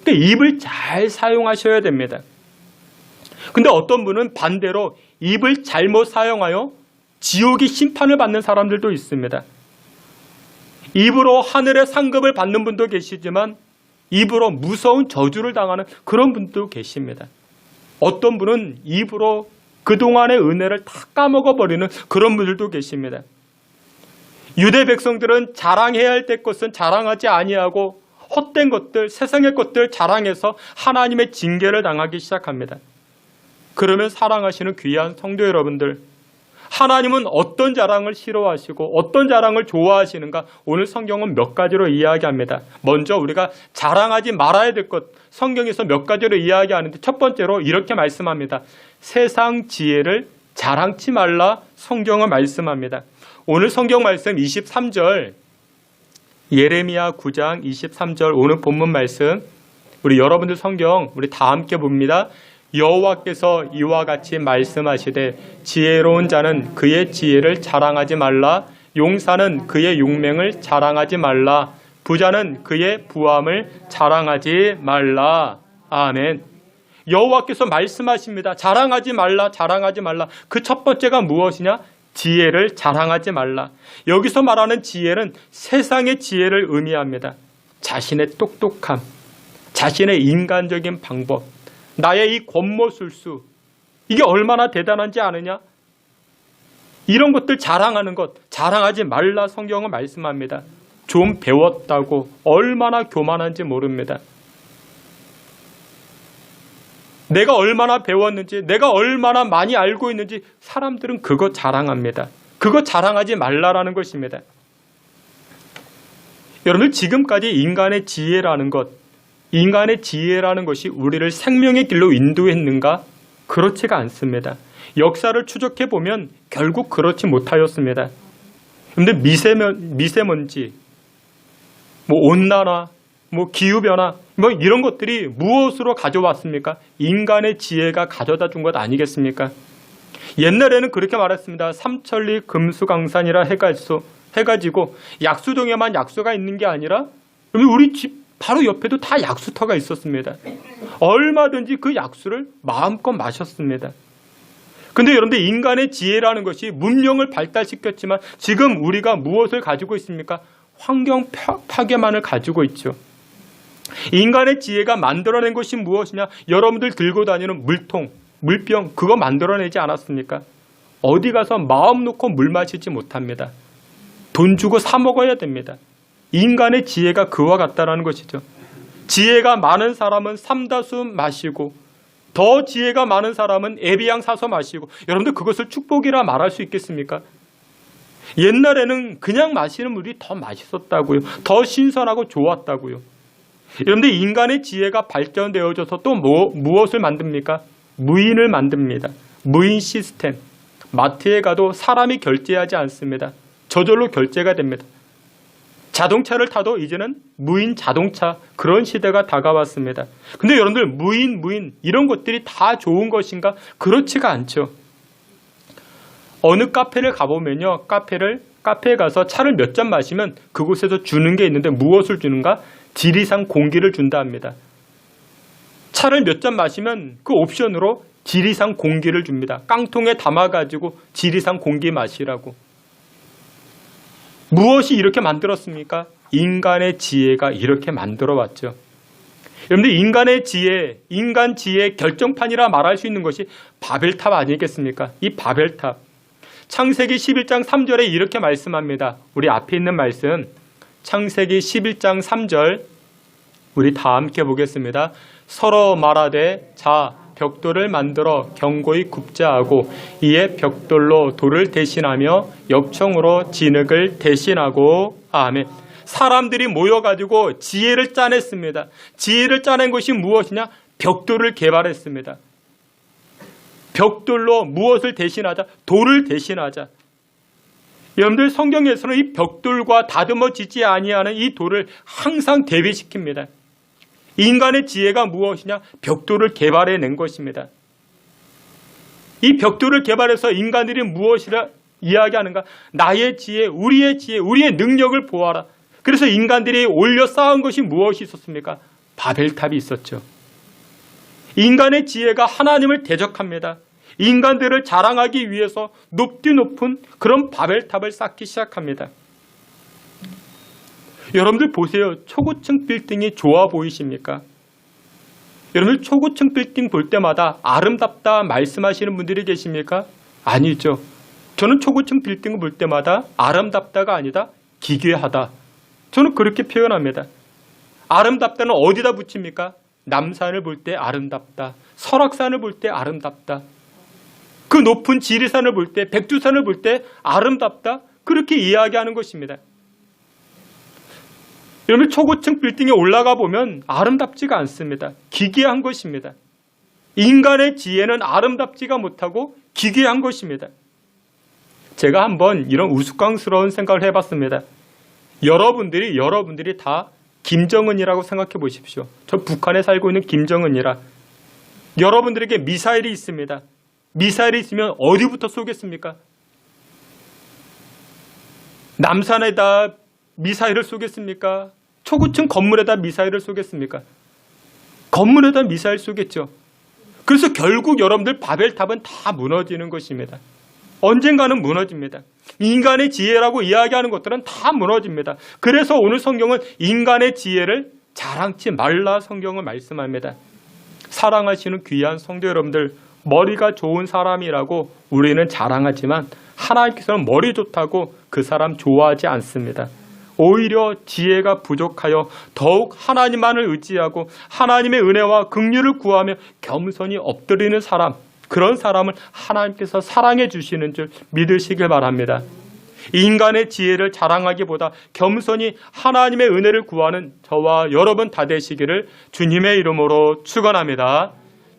그러니까 입을 잘 사용하셔야 됩니다. 근데 어떤 분은 반대로 입을 잘못 사용하여 지옥의 심판을 받는 사람들도 있습니다. 입으로 하늘의 상급을 받는 분도 계시지만 입으로 무서운 저주를 당하는 그런 분도 계십니다. 어떤 분은 입으로 그동안의 은혜를 다 까먹어버리는 그런 분들도 계십니다. 유대 백성들은 자랑해야 할 때 것은 자랑하지 아니하고 헛된 것들, 세상의 것들 자랑해서 하나님의 징계를 당하기 시작합니다. 그러면 사랑하시는 귀한 성도 여러분들, 하나님은 어떤 자랑을 싫어하시고 어떤 자랑을 좋아하시는가? 오늘 성경은 몇 가지로 이야기합니다. 먼저 우리가 자랑하지 말아야 될 것, 성경에서 몇 가지로 이야기하는데 첫 번째로 이렇게 말씀합니다. 세상 지혜를 자랑치 말라 성경은 말씀합니다. 오늘 성경 말씀 23절, 예레미야 9장 23절 오늘 본문 말씀, 우리 여러분들 성경 우리 다 함께 봅니다. 여호와께서 이와 같이 말씀하시되 지혜로운 자는 그의 지혜를 자랑하지 말라. 용사는 그의 용맹을 자랑하지 말라. 부자는 그의 부함을 자랑하지 말라. 아멘. 여호와께서 말씀하십니다. 자랑하지 말라, 자랑하지 말라. 그 첫 번째가 무엇이냐? 지혜를 자랑하지 말라. 여기서 말하는 지혜는 세상의 지혜를 의미합니다. 자신의 똑똑함, 자신의 인간적인 방법, 나의 이 권모술수, 이게 얼마나 대단한지 아느냐? 이런 것들 자랑하는 것, 자랑하지 말라 성경은 말씀합니다. 좀 배웠다고 얼마나 교만한지 모릅니다. 내가 얼마나 배웠는지, 내가 얼마나 많이 알고 있는지 사람들은 그거 자랑합니다. 그거 자랑하지 말라라는 것입니다. 여러분, 지금까지 인간의 지혜라는 것, 인간의 지혜라는 것이 우리를 생명의 길로 인도했는가? 그렇지가 않습니다. 역사를 추적해보면 결국 그렇지 못하였습니다. 그런데 미세먼지, 온난화, 기후변화, 이런 것들이 무엇으로 가져왔습니까? 인간의 지혜가 가져다 준 것 아니겠습니까? 옛날에는 그렇게 말했습니다. 삼천리 금수강산이라 해가지고 약수동에만 약수가 있는 게 아니라 우리 집 바로 옆에도 다 약수터가 있었습니다. 얼마든지 그 약수를 마음껏 마셨습니다. 근데 여러분들, 인간의 지혜라는 것이 문명을 발달시켰지만 지금 우리가 무엇을 가지고 있습니까? 환경 파괴만을 가지고 있죠. 인간의 지혜가 만들어낸 것이 무엇이냐? 여러분들 들고 다니는 물통, 물병, 그거 만들어내지 않았습니까? 어디 가서 마음 놓고 물 마시지 못합니다. 돈 주고 사 먹어야 됩니다. 인간의 지혜가 그와 같다라는 것이죠. 지혜가 많은 사람은 삼다수 마시고, 더 지혜가 많은 사람은 에비앙 사서 마시고, 여러분들 그것을 축복이라 말할 수 있겠습니까? 옛날에는 그냥 마시는 물이 더 맛있었다고요. 더 신선하고 좋았다고요. 여러분들, 인간의 지혜가 발전되어져서 또 무엇을 만듭니까? 무인을 만듭니다. 무인 시스템. 마트에 가도 사람이 결제하지 않습니다. 저절로 결제가 됩니다. 자동차를 타도 이제는 무인 자동차, 그런 시대가 다가왔습니다. 근데 여러분들, 무인 이런 것들이 다 좋은 것인가? 그렇지가 않죠. 어느 카페를 가보면요, 카페에 가서 차를 몇 잔 마시면 그곳에서 주는 게 있는데 무엇을 주는가? 지리산 공기를 준다 합니다. 차를 몇 잔 마시면 그 옵션으로 지리산 공기를 줍니다. 깡통에 담아가지고 지리산 공기 마시라고. 무엇이 이렇게 만들었습니까? 인간의 지혜가 이렇게 만들어 왔죠. 여러분들, 인간의 지혜, 인간 지혜의 결정판이라 말할 수 있는 것이 바벨탑 아니겠습니까? 이 바벨탑. 창세기 11장 3절에 이렇게 말씀합니다. 우리 앞에 있는 말씀, 창세기 11장 3절, 우리 다 함께 보겠습니다. 서로 말하되 자, 벽돌을 만들어 견고히 굽자 하고 이에 벽돌로 돌을 대신하며 역청으로 진흙을 대신하고. 아멘. 사람들이 모여가지고 지혜를 짜냈습니다. 지혜를 짜낸 것이 무엇이냐? 벽돌을 개발했습니다. 벽돌로 무엇을 대신하자? 돌을 대신하자. 여러분들, 성경에서는 이 벽돌과 다듬어지지 아니하는 이 돌을 항상 대비시킵니다. 인간의 지혜가 무엇이냐? 벽돌을 개발해낸 것입니다. 이 벽돌을 개발해서 인간들이 무엇이라 이야기하는가? 나의 지혜, 우리의 능력을 보아라. 그래서 인간들이 올려 쌓은 것이 무엇이 있었습니까? 바벨탑이 있었죠. 인간의 지혜가 하나님을 대적합니다. 인간들을 자랑하기 위해서 높은 그런 바벨탑을 쌓기 시작합니다. 여러분들 보세요. 초고층 빌딩이 좋아 보이십니까? 여러분들, 초고층 빌딩 볼 때마다 아름답다 말씀하시는 분들이 계십니까? 아니죠. 저는 초고층 빌딩을 볼 때마다 아름답다가 아니다, 기괴하다. 저는 그렇게 표현합니다. 아름답다는 어디다 붙입니까? 남산을 볼 때 아름답다. 설악산을 볼 때 아름답다. 그 높은 지리산을 볼 때, 백두산을 볼 때 아름답다. 그렇게 이야기하는 것입니다. 여러분, 초고층 빌딩에 올라가 보면 아름답지가 않습니다. 기괴한 것입니다. 인간의 지혜는 아름답지가 못하고 기괴한 것입니다. 제가 한번 이런 우스꽝스러운 생각을 해봤습니다. 여러분들이 다 김정은이라고 생각해 보십시오. 저 북한에 살고 있는 김정은이라. 여러분들에게 미사일이 있습니다. 미사일이 있으면 어디부터 쏘겠습니까? 남산에다 미사일을 쏘겠습니까? 초고층 건물에다 미사일을 쏘겠습니까? 건물에다 미사일 쏘겠죠. 그래서 결국 여러분들 바벨탑은 다 무너지는 것입니다. 언젠가는 무너집니다. 인간의 지혜라고 이야기하는 것들은 다 무너집니다. 그래서 오늘 성경은 인간의 지혜를 자랑치 말라 성경을 말씀합니다. 사랑하시는 귀한 성도 여러분들, 머리가 좋은 사람이라고 우리는 자랑하지만 하나님께서는 머리 좋다고 그 사람 좋아하지 않습니다. 오히려 지혜가 부족하여 더욱 하나님만을 의지하고 하나님의 은혜와 긍휼을 구하며 겸손히 엎드리는 사람, 그런 사람을 하나님께서 사랑해 주시는 줄 믿으시길 바랍니다. 인간의 지혜를 자랑하기보다 겸손히 하나님의 은혜를 구하는 저와 여러분 다 되시기를 주님의 이름으로 축원합니다.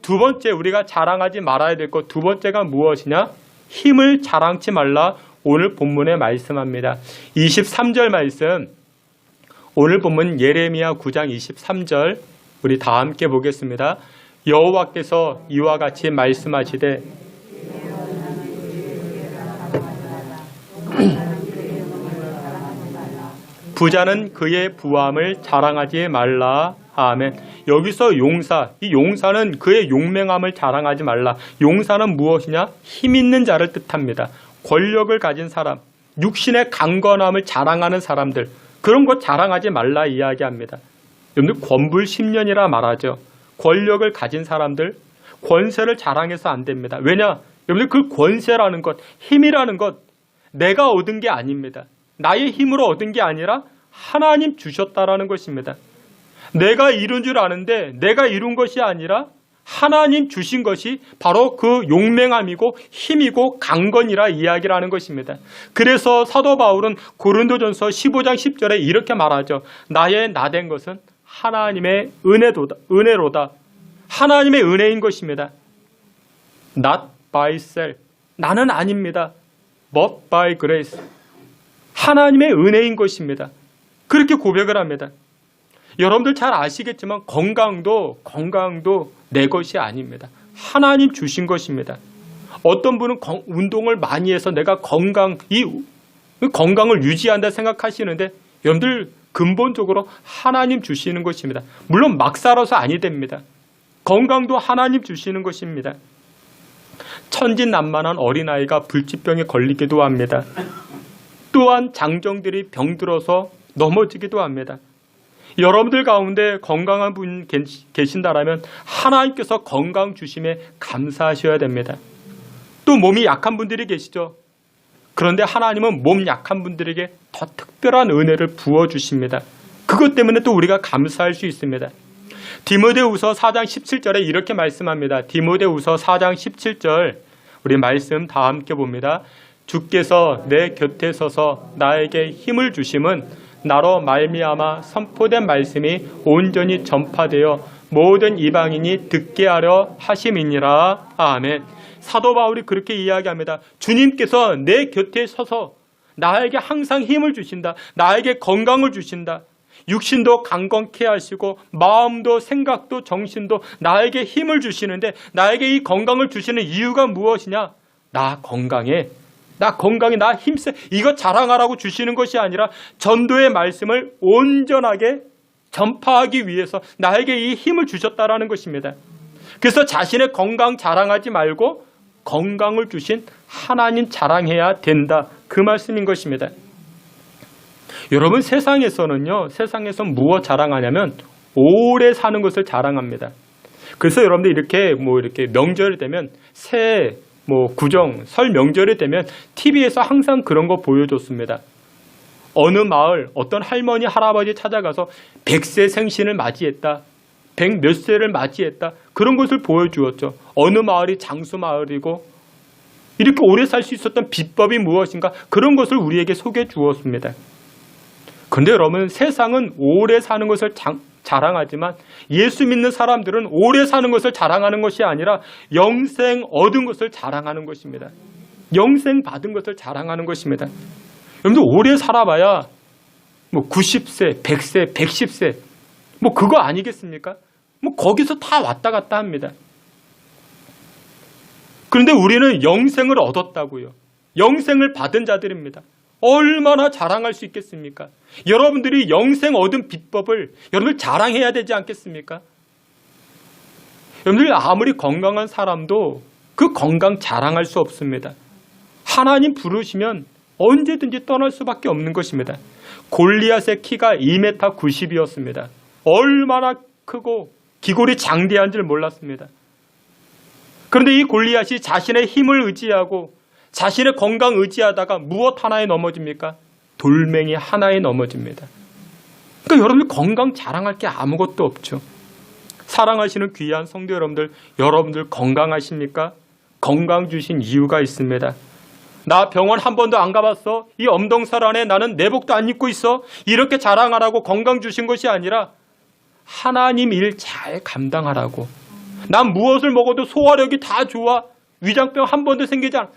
두 번째, 우리가 자랑하지 말아야 될 것 두 번째가 무엇이냐? 힘을 자랑치 말라. 오늘 본문에 말씀합니다. 23절 말씀, 오늘 본문 예레미야 9장 23절 우리 다 함께 보겠습니다. 여호와께서 이와 같이 말씀하시되 부자는 그의 부함을 자랑하지 말라. 아멘. 여기서 용사, 이 용사는 그의 용맹함을 자랑하지 말라. 용사는 무엇이냐? 힘 있는 자를 뜻합니다. 권력을 가진 사람, 육신의 강건함을 자랑하는 사람들, 그런 것 자랑하지 말라 이야기합니다. 여러분들 권불 10년이라 말하죠. 권력을 가진 사람들, 권세를 자랑해서 안 됩니다. 왜냐? 여러분들 그 권세라는 것, 힘이라는 것, 내가 얻은 게 아닙니다. 나의 힘으로 얻은 게 아니라 하나님 주셨다라는 것입니다. 내가 이룬 줄 아는데 내가 이룬 것이 아니라 하나님 주신 것이 바로 그 용맹함이고 힘이고 강건이라 이야기를 하는 것입니다. 그래서 사도 바울은 고린도전서 15장 10절에 이렇게 말하죠. 나의 나된 것은 하나님의 은혜로다. 하나님의 은혜인 것입니다. Not by self. 나는 아닙니다. But by grace. 하나님의 은혜인 것입니다. 그렇게 고백을 합니다. 여러분들 잘 아시겠지만 건강도 내 것이 아닙니다. 하나님 주신 것입니다. 어떤 분은 운동을 많이 해서 내가 건강을 유지한다 생각하시는데 여러분들 근본적으로 하나님 주시는 것입니다. 물론 막 살아서 아니 됩니다. 건강도 하나님 주시는 것입니다. 천진난만한 어린아이가 불치병에 걸리기도 합니다. 또한 장정들이 병들어서 넘어지기도 합니다. 여러분들 가운데 건강한 분 계신다라면 하나님께서 건강 주심에 감사하셔야 됩니다. 또 몸이 약한 분들이 계시죠. 그런데 하나님은 몸 약한 분들에게 더 특별한 은혜를 부어주십니다. 그것 때문에 또 우리가 감사할 수 있습니다. 디모데후서 4장 17절에 이렇게 말씀합니다. 디모데후서 4장 17절 우리 말씀 다 함께 봅니다. 주께서 내 곁에 서서 나에게 힘을 주심은 나로 말미암아 선포된 말씀이 온전히 전파되어 모든 이방인이 듣게 하려 하심이니라. 아멘. 사도 바울이 그렇게 이야기합니다. 주님께서 내 곁에 서서 나에게 항상 힘을 주신다. 나에게 건강을 주신다. 육신도 강건케 하시고 마음도 생각도 정신도 나에게 힘을 주시는데 나에게 이 건강을 주시는 이유가 무엇이냐? 나 건강해. 나 힘세. 이거 자랑하라고 주시는 것이 아니라 전도의 말씀을 온전하게 전파하기 위해서 나에게 이 힘을 주셨다라는 것입니다. 그래서 자신의 건강 자랑하지 말고 건강을 주신 하나님 자랑해야 된다. 그 말씀인 것입니다. 여러분 세상에서는 무엇 자랑하냐면 오래 사는 것을 자랑합니다. 그래서 여러분들 이렇게 명절이 되면 새해 뭐 구정, 설 명절이 되면 TV에서 항상 그런 거 보여줬습니다. 어느 마을 어떤 할머니 할아버지 찾아가서 100세 생신을 맞이했다. 100 몇 세를 맞이했다. 그런 것을 보여주었죠. 어느 마을이 장수 마을이고 이렇게 오래 살 수 있었던 비법이 무엇인가 그런 것을 우리에게 소개해 주었습니다. 그런데 여러분 세상은 오래 사는 것을 자랑하지만 예수 믿는 사람들은 오래 사는 것을 자랑하는 것이 아니라 영생 얻은 것을 자랑하는 것입니다. 영생 받은 것을 자랑하는 것입니다. 여러분들 오래 살아봐야 뭐 90세, 100세, 110세 뭐 그거 아니겠습니까? 뭐 거기서 다 왔다 갔다 합니다. 그런데 우리는 영생을 얻었다고요. 영생을 받은 자들입니다. 얼마나 자랑할 수 있겠습니까? 여러분들이 영생 얻은 비법을 여러분들 자랑해야 되지 않겠습니까? 여러분들 아무리 건강한 사람도 그 건강 자랑할 수 없습니다. 하나님 부르시면 언제든지 떠날 수밖에 없는 것입니다. 골리앗의 키가 2m 90이었습니다. 얼마나 크고 기골이 장대한 줄 몰랐습니다. 그런데 이 골리앗이 자신의 힘을 의지하고 자신의 건강 의지하다가 무엇 하나에 넘어집니까? 돌멩이 하나에 넘어집니다. 그러니까 여러분들 건강 자랑할 게 아무것도 없죠. 사랑하시는 귀한 성도 여러분들, 여러분들 건강하십니까? 건강 주신 이유가 있습니다. 나 병원 한 번도 안 가봤어. 이 엄동설 안에 나는 내복도 안 입고 있어. 이렇게 자랑하라고 건강 주신 것이 아니라 하나님 일 잘 감당하라고. 난 무엇을 먹어도 소화력이 다 좋아. 위장병 한 번도 생기지 않아.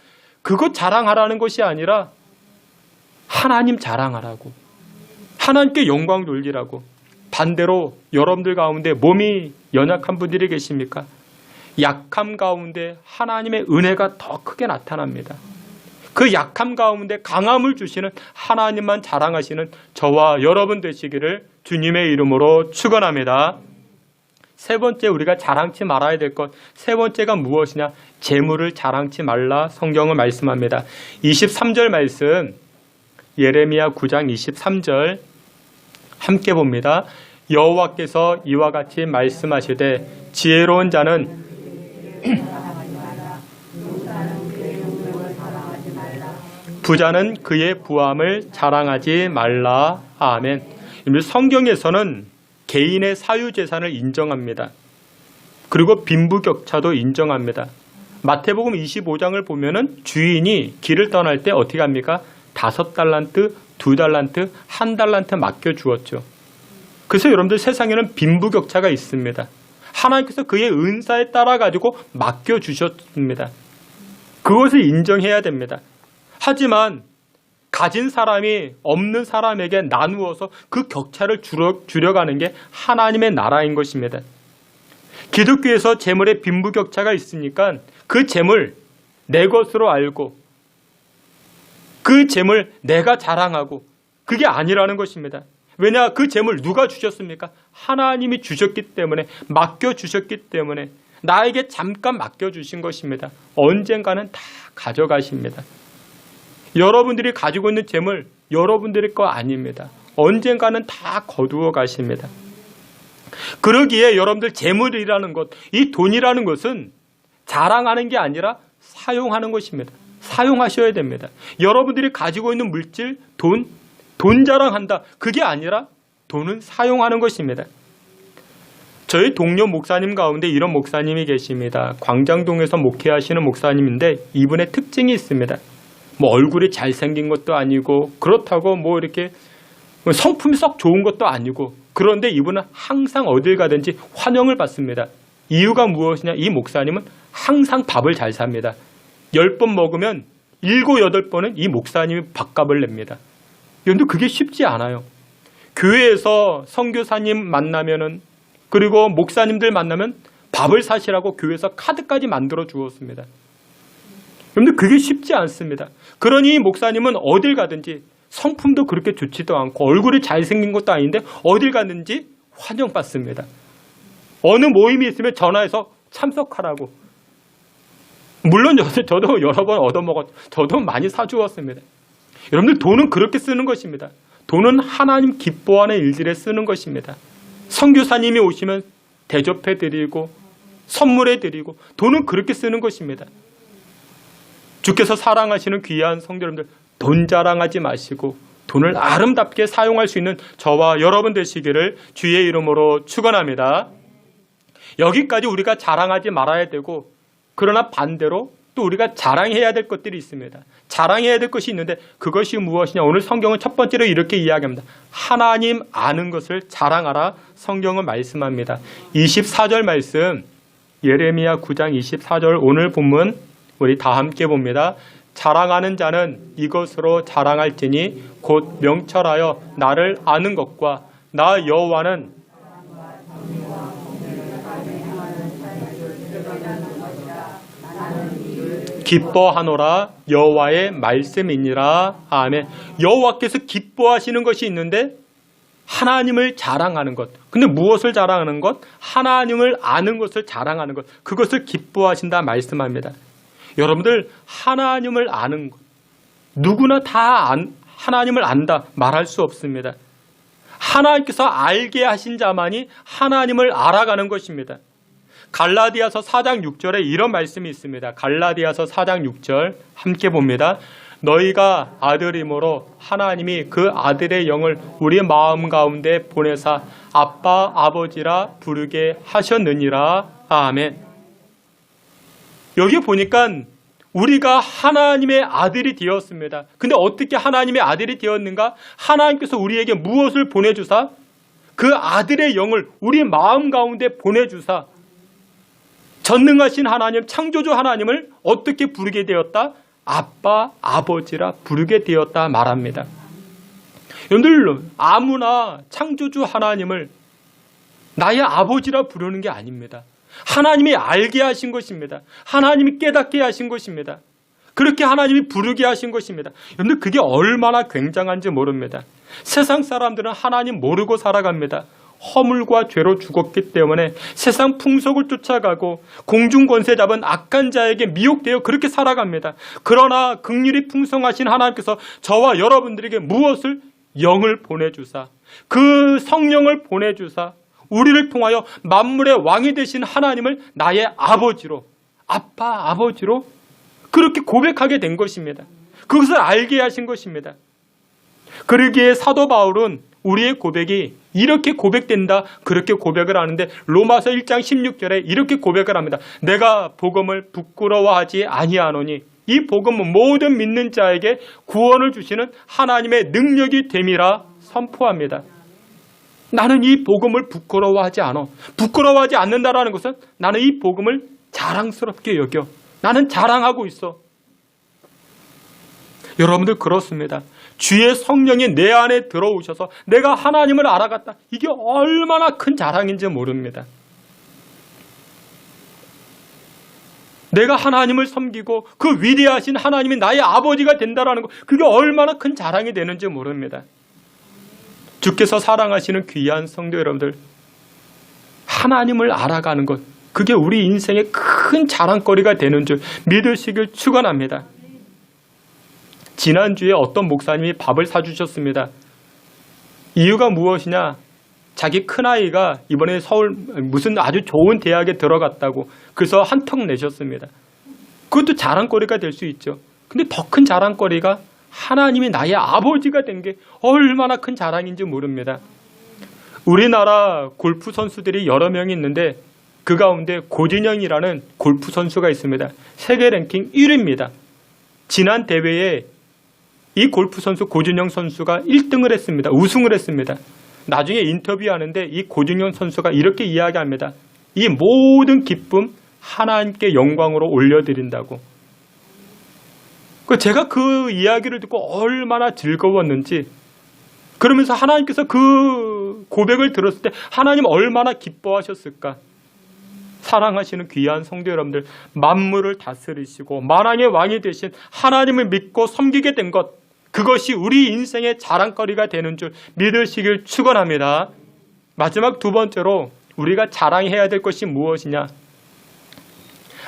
그것 자랑하라는 것이 아니라 하나님 자랑하라고. 하나님께 영광 돌리라고. 반대로 여러분들 가운데 몸이 연약한 분들이 계십니까? 약함 가운데 하나님의 은혜가 더 크게 나타납니다. 그 약함 가운데 강함을 주시는 하나님만 자랑하시는 저와 여러분 되시기를 주님의 이름으로 축원합니다. 세 번째 우리가 자랑치 말아야 될 것, 세 번째가 무엇이냐? 재물을 자랑치 말라 성경은 말씀합니다. 23절 말씀, 예레미야 9장 23절 함께 봅니다. 여호와께서 이와 같이 말씀하시되 지혜로운 자는 부자는 그의 부함을 자랑하지 말라. 아멘. 성경에서는 개인의 사유재산을 인정합니다. 그리고 빈부격차도 인정합니다. 마태복음 25장을 보면은 주인이 길을 떠날 때 어떻게 합니까? 5달란트, 2달란트, 1달란트 맡겨주었죠. 그래서 여러분들 세상에는 빈부격차가 있습니다. 하나님께서 그의 은사에 따라 가지고 맡겨주셨습니다. 그것을 인정해야 됩니다. 하지만 가진 사람이 없는 사람에게 나누어서 그 격차를 줄여가는 게 하나님의 나라인 것입니다. 기독교에서 재물의 빈부격차가 있으니까 그 재물 내 것으로 알고 그 재물 내가 자랑하고 그게 아니라는 것입니다. 왜냐? 그 재물 누가 주셨습니까? 하나님이 주셨기 때문에, 맡겨주셨기 때문에 나에게 잠깐 맡겨주신 것입니다. 언젠가는 다 가져가십니다. 여러분들이 가지고 있는 재물 여러분들의 거 아닙니다. 언젠가는 다 거두어 가십니다. 그러기에 여러분들 재물이라는 것, 이 돈이라는 것은 자랑하는 게 아니라 사용하는 것입니다. 사용하셔야 됩니다. 여러분들이 가지고 있는 물질, 돈 자랑한다. 그게 아니라 돈은 사용하는 것입니다. 저희 동료 목사님 가운데 이런 목사님이 계십니다. 광장동에서 목회하시는 목사님인데 이분의 특징이 있습니다. 뭐 얼굴이 잘생긴 것도 아니고 그렇다고 뭐 이렇게 성품이 썩 좋은 것도 아니고, 그런데 이분은 항상 어딜 가든지 환영을 받습니다. 이유가 무엇이냐? 이 목사님은 항상 밥을 잘 삽니다. 10번 먹으면 7, 8번은 이 목사님이 밥값을 냅니다. 그런데 그게 쉽지 않아요. 교회에서 선교사님 만나면은, 그리고 목사님들 만나면 밥을 사시라고 교회에서 카드까지 만들어 주었습니다. 그런데 그게 쉽지 않습니다. 그러니 이 목사님은 어딜 가든지 성품도 그렇게 좋지도 않고 얼굴이 잘생긴 것도 아닌데 어딜 가든지 환영받습니다. 어느 모임이 있으면 전화해서 참석하라고. 물론 저도 여러 번 얻어먹었죠. 저도 많이 사주었습니다. 여러분들 돈은 그렇게 쓰는 것입니다. 돈은 하나님 기뻐하는 일들에 쓰는 것입니다. 선교사님이 오시면 대접해드리고 선물해드리고 돈은 그렇게 쓰는 것입니다. 주께서 사랑하시는 귀한 성도 여러분들, 돈 자랑하지 마시고 돈을 아름답게 사용할 수 있는 저와 여러분 되시기를 주의 이름으로 축원합니다. 여기까지 우리가 자랑하지 말아야 되고, 그러나 반대로 또 우리가 자랑해야 될 것들이 있습니다. 자랑해야 될 것이 있는데 그것이 무엇이냐? 오늘 성경은 첫 번째로 이렇게 이야기합니다. 하나님 아는 것을 자랑하라. 성경은 말씀합니다. 24절 말씀, 예레미야 9장 24절 오늘 본문 우리 다 함께 봅니다. 자랑하는 자는 이것으로 자랑할지니 곧 명철하여 나를 아는 것과 나 여호와는 기뻐하노라. 여호와의 말씀이니라. 아멘. 여호와께서 기뻐하시는 것이 있는데 하나님을 자랑하는 것. 근데 무엇을 자랑하는 것? 하나님을 아는 것을 자랑하는 것. 그것을 기뻐하신다 말씀합니다. 여러분들, 하나님을 아는 것. 누구나 다 하나님을 안다 말할 수 없습니다. 하나님께서 알게 하신 자만이 하나님을 알아가는 것입니다. 갈라디아서 4장 6절에 이런 말씀이 있습니다. 갈라디아서 4장 6절 함께 봅니다. 너희가 아들이므로 하나님이 그 아들의 영을 우리 마음 가운데 보내사 아빠 아버지라 부르게 하셨느니라. 아멘. 여기 보니까 우리가 하나님의 아들이 되었습니다. 근데 어떻게 하나님의 아들이 되었는가? 하나님께서 우리에게 무엇을 보내주사? 그 아들의 영을 우리 마음 가운데 보내주사 전능하신 하나님, 창조주 하나님을 어떻게 부르게 되었다? 아빠, 아버지라 부르게 되었다 말합니다. 여러분들, 아무나 창조주 하나님을 나의 아버지라 부르는 게 아닙니다. 하나님이 알게 하신 것입니다. 하나님이 깨닫게 하신 것입니다. 그렇게 하나님이 부르게 하신 것입니다. 여러분들, 그게 얼마나 굉장한지 모릅니다. 세상 사람들은 하나님 모르고 살아갑니다. 허물과 죄로 죽었기 때문에 세상 풍속을 쫓아가고 공중권세 잡은 악한 자에게 미혹되어 그렇게 살아갑니다. 그러나 긍휼이 풍성하신 하나님께서 저와 여러분들에게 무엇을? 영을 보내주사, 그 성령을 보내주사 우리를 통하여 만물의 왕이 되신 하나님을 나의 아버지로, 아빠, 아버지로 그렇게 고백하게 된 것입니다. 그것을 알게 하신 것입니다. 그러기에 사도 바울은 우리의 고백이 이렇게 고백된다, 그렇게 고백을 하는데 로마서 1장 16절에 이렇게 고백을 합니다. 내가 복음을 부끄러워하지 아니하노니 이 복음은 모든 믿는 자에게 구원을 주시는 하나님의 능력이 됨이라 선포합니다. 나는 이 복음을 부끄러워하지 않아. 부끄러워하지 않는다라는 것은 나는 이 복음을 자랑스럽게 여겨. 나는 자랑하고 있어. 여러분들, 그렇습니다. 주의 성령이 내 안에 들어오셔서 내가 하나님을 알아갔다. 이게 얼마나 큰 자랑인지 모릅니다. 내가 하나님을 섬기고 그 위대하신 하나님이 나의 아버지가 된다라는 것, 그게 얼마나 큰 자랑이 되는지 모릅니다. 주께서 사랑하시는 귀한 성도 여러분들, 하나님을 알아가는 것, 그게 우리 인생의 큰 자랑거리가 되는 줄 믿으시길 축원합니다. 지난주에 어떤 목사님이 밥을 사주셨습니다. 이유가 무엇이냐? 자기 큰아이가 이번에 서울 무슨 아주 좋은 대학에 들어갔다고, 그래서 한턱 내셨습니다. 그것도 자랑거리가 될 수 있죠. 근데 더 큰 자랑거리가 하나님이 나의 아버지가 된 게 얼마나 큰 자랑인지 모릅니다. 우리나라 골프 선수들이 여러 명이 있는데 그 가운데 고진영이라는 골프 선수가 있습니다. 세계 랭킹 1위입니다. 지난 대회에 이 골프 선수 고진영 선수가 1등을 했습니다. 우승을 했습니다. 나중에 인터뷰하는데 이 고진영 선수가 이렇게 이야기합니다. 이 모든 기쁨 하나님께 영광으로 올려드린다고. 제가 그 이야기를 듣고 얼마나 즐거웠는지, 그러면서 하나님께서 그 고백을 들었을 때 하나님 얼마나 기뻐하셨을까. 사랑하시는 귀한 성도 여러분들, 만물을 다스리시고 만왕의 왕이 되신 하나님을 믿고 섬기게 된 것, 그것이 우리 인생의 자랑거리가 되는 줄 믿으시길 축원합니다. 마지막 두 번째로 우리가 자랑해야 될 것이 무엇이냐?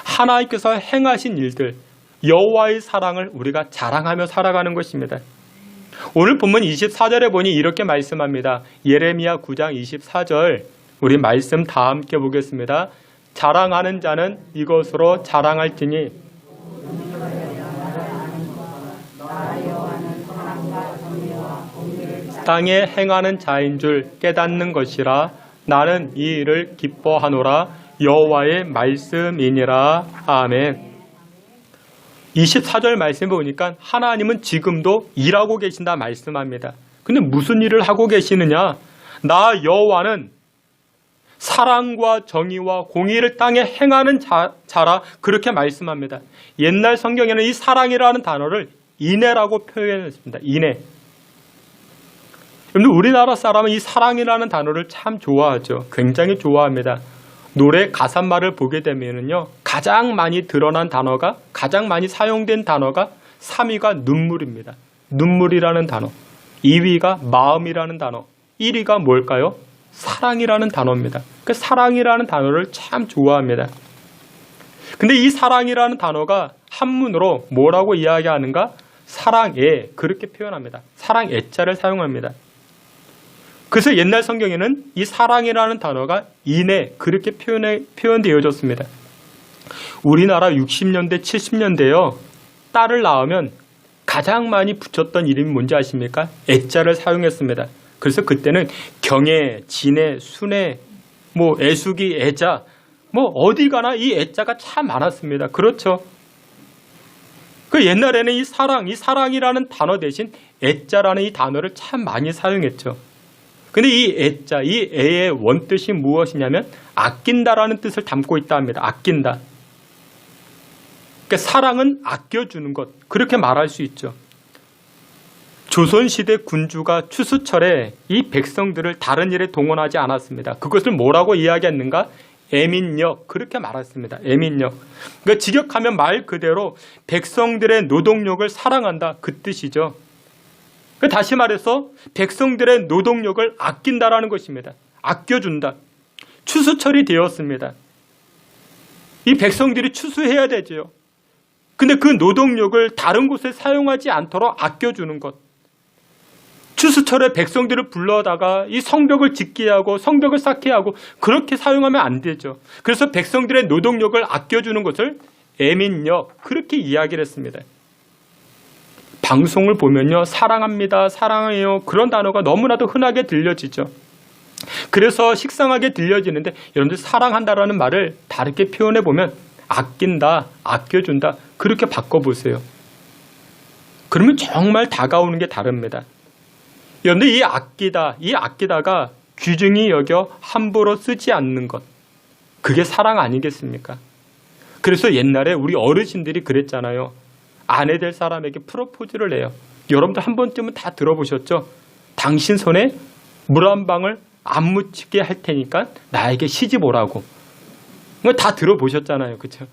하나님께서 행하신 일들, 여호와의 사랑을 우리가 자랑하며 살아가는 것입니다. 오늘 본문 24절에 보니 이렇게 말씀합니다. 예레미야 9장 24절, 우리 말씀 다 함께 보겠습니다. 자랑하는 자는 이것으로 자랑할지니 땅에 행하는 자인 줄 깨닫는 것이라. 나는 이 일을 기뻐하노라. 여호와의 말씀이니라. 아멘. 24절 말씀 보니까 하나님은 지금도 일하고 계신다 말씀합니다. 근데 무슨 일을 하고 계시느냐? 나 여호와는 사랑과 정의와 공의를 땅에 행하는 자라 그렇게 말씀합니다. 옛날 성경에는 이 사랑이라는 단어를 인애라고 표현했습니다. 인애. 여러분들 우리나라 사람은 이 사랑이라는 단어를 참 좋아하죠. 굉장히 좋아합니다. 노래 가사말을 보게 되면요, 가장 많이 드러난 단어가, 가장 많이 사용된 단어가 3위가 눈물입니다. 눈물이라는 단어. 2위가 마음이라는 단어. 1위가 뭘까요? 사랑이라는 단어입니다. 그 사랑이라는 단어를 참 좋아합니다. 근데 이 사랑이라는 단어가 한문으로 뭐라고 이야기하는가? 사랑애, 그렇게 표현합니다. 사랑애자를 사용합니다. 그래서 옛날 성경에는 이 사랑이라는 단어가 인애, 그렇게 표현되어졌습니다. 우리나라 60년대, 70년대요. 딸을 낳으면 가장 많이 붙였던 이름이 뭔지 아십니까? 애자를 사용했습니다. 그래서 그때는 경애, 진애, 순애, 뭐 애숙이, 애자, 뭐 어디 가나 이 애자가 참 많았습니다. 그렇죠? 그 옛날에는 이 사랑이라는 단어 대신 애자라는 이 단어를 참 많이 사용했죠. 근데 이 애자, 이 애의 원뜻이 무엇이냐면 아낀다라는 뜻을 담고 있다 합니다. 아낀다. 그러니까 사랑은 아껴주는 것, 그렇게 말할 수 있죠. 조선시대 군주가 추수철에 이 백성들을 다른 일에 동원하지 않았습니다. 그것을 뭐라고 이야기했는가? 애민력, 그렇게 말했습니다. 애민력. 그러니까 직역하면 말 그대로 백성들의 노동력을 사랑한다, 그 뜻이죠. 다시 말해서 백성들의 노동력을 아낀다라는 것입니다. 아껴준다. 추수철이 되었습니다. 이 백성들이 추수해야 되죠. 근데 그 노동력을 다른 곳에 사용하지 않도록 아껴주는 것. 추수철에 백성들을 불러다가 이 성벽을 짓게 하고 성벽을 쌓게 하고 그렇게 사용하면 안 되죠. 그래서 백성들의 노동력을 아껴주는 것을 애민력, 그렇게 이야기를 했습니다. 방송을 보면요, 사랑합니다, 사랑해요, 그런 단어가 너무나도 흔하게 들려지죠. 그래서 식상하게 들려지는데 여러분들 사랑한다라는 말을 다르게 표현해 보면 아낀다, 아껴준다, 그렇게 바꿔보세요. 그러면 정말 다가오는 게 다릅니다. 여러분들 이 아끼다가 귀중히 여겨 함부로 쓰지 않는 것, 그게 사랑 아니겠습니까? 그래서 옛날에 우리 어르신들이 그랬잖아요. 아내 될 사람에게 프로포즈를 해요. 여러분들 한 번쯤은 다 들어보셨죠? 당신 손에 물 한 방울 안 묻히게 할 테니까 나에게 시집 오라고. 다 들어보셨잖아요. 그렇죠?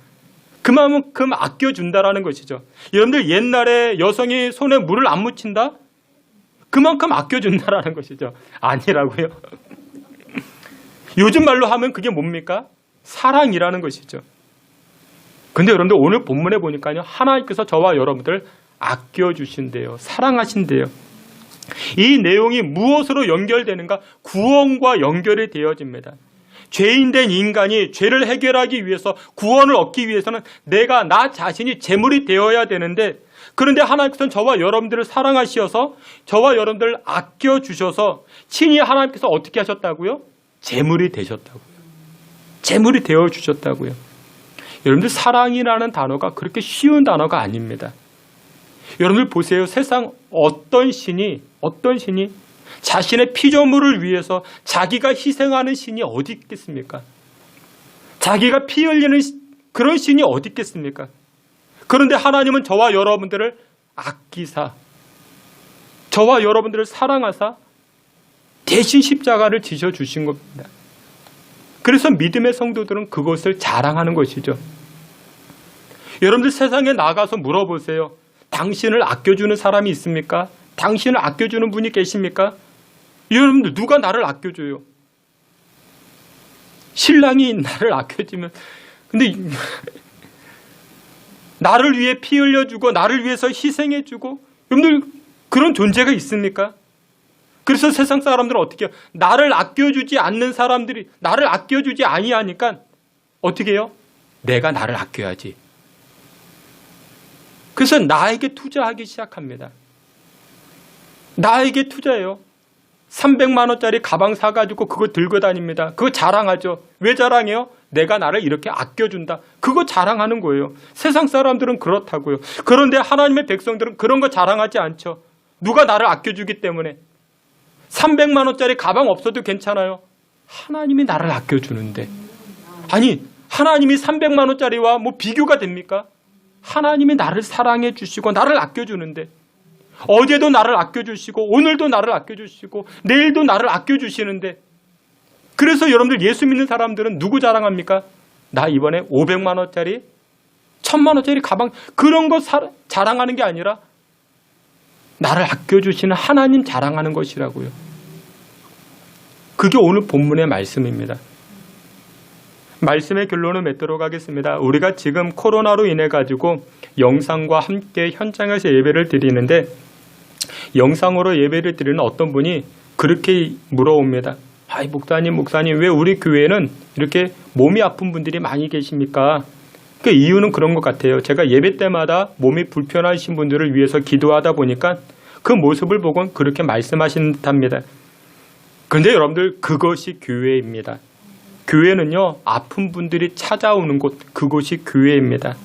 그만큼 아껴준다라는 것이죠. 여러분들 옛날에 여성이 손에 물을 안 묻힌다? 그만큼 아껴준다라는 것이죠. 아니라고요. 요즘 말로 하면 그게 뭡니까? 사랑이라는 것이죠. 근데 여러분들 오늘 본문에 보니까요, 하나님께서 저와 여러분들 아껴주신대요. 사랑하신대요. 이 내용이 무엇으로 연결되는가? 구원과 연결이 되어집니다. 죄인된 인간이 죄를 해결하기 위해서, 구원을 얻기 위해서는 나 자신이 제물이 되어야 되는데, 그런데 하나님께서는 저와 여러분들을 사랑하시어서 저와 여러분들을 아껴주셔서 친히 하나님께서 어떻게 하셨다고요? 제물이 되셨다고요. 제물이 되어주셨다고요. 여러분들 사랑이라는 단어가 그렇게 쉬운 단어가 아닙니다. 여러분들 보세요. 세상 어떤 신이 자신의 피조물을 위해서 자기가 희생하는 신이 어디 있겠습니까? 자기가 피 흘리는 그런 신이 어디 있겠습니까? 그런데 하나님은 저와 여러분들을 아끼사, 저와 여러분들을 사랑하사 대신 십자가를 지셔주신 겁니다. 그래서 믿음의 성도들은 그것을 자랑하는 것이죠. 여러분들 세상에 나가서 물어보세요. 당신을 아껴주는 사람이 있습니까? 당신을 아껴주는 분이 계십니까? 여러분들 누가 나를 아껴줘요? 신랑이 나를 아껴주면, 근데 나를 위해 피 흘려주고 나를 위해서 희생해주고, 여러분들 그런 존재가 있습니까? 그래서 세상 사람들은 어떻게 해요? 나를 아껴주지 않는 사람들이 나를 아껴주지 아니하니까 어떻게 해요? 내가 나를 아껴야지. 그래서 나에게 투자하기 시작합니다. 나에게 투자해요. 300만 원짜리 가방 사가지고 그거 들고 다닙니다. 그거 자랑하죠. 왜 자랑해요? 내가 나를 이렇게 아껴준다. 그거 자랑하는 거예요. 세상 사람들은 그렇다고요. 그런데 하나님의 백성들은 그런 거 자랑하지 않죠. 누가 나를 아껴주기 때문에. 300만 원짜리 가방 없어도 괜찮아요. 하나님이 나를 아껴주는데. 아니, 하나님이 300만 원짜리와 뭐 비교가 됩니까? 하나님이 나를 사랑해 주시고 나를 아껴주는데, 어제도 나를 아껴주시고 오늘도 나를 아껴주시고 내일도 나를 아껴주시는데, 그래서 여러분들 예수 믿는 사람들은 누구 자랑합니까? 나 이번에 500만 원짜리 1000만 원짜리 가방 그런 거 자랑하는 게 아니라 나를 아껴주시는 하나님 자랑하는 것이라고요. 그게 오늘 본문의 말씀입니다. 말씀의 결론을 맺도록 하겠습니다. 우리가 지금 코로나로 인해 가지고 영상과 함께 현장에서 예배를 드리는데, 영상으로 예배를 드리는 어떤 분이 그렇게 물어옵니다. 아이, 목사님 왜 우리 교회는 이렇게 몸이 아픈 분들이 많이 계십니까? 그 이유는 그런 것 같아요. 제가 예배 때마다 몸이 불편하신 분들을 위해서 기도하다 보니까 그 모습을 보고 그렇게 말씀하시는 듯합니다. 그런데 여러분들, 그것이 교회입니다. 교회는요, 아픈 분들이 찾아오는 곳, 그곳이 교회입니다.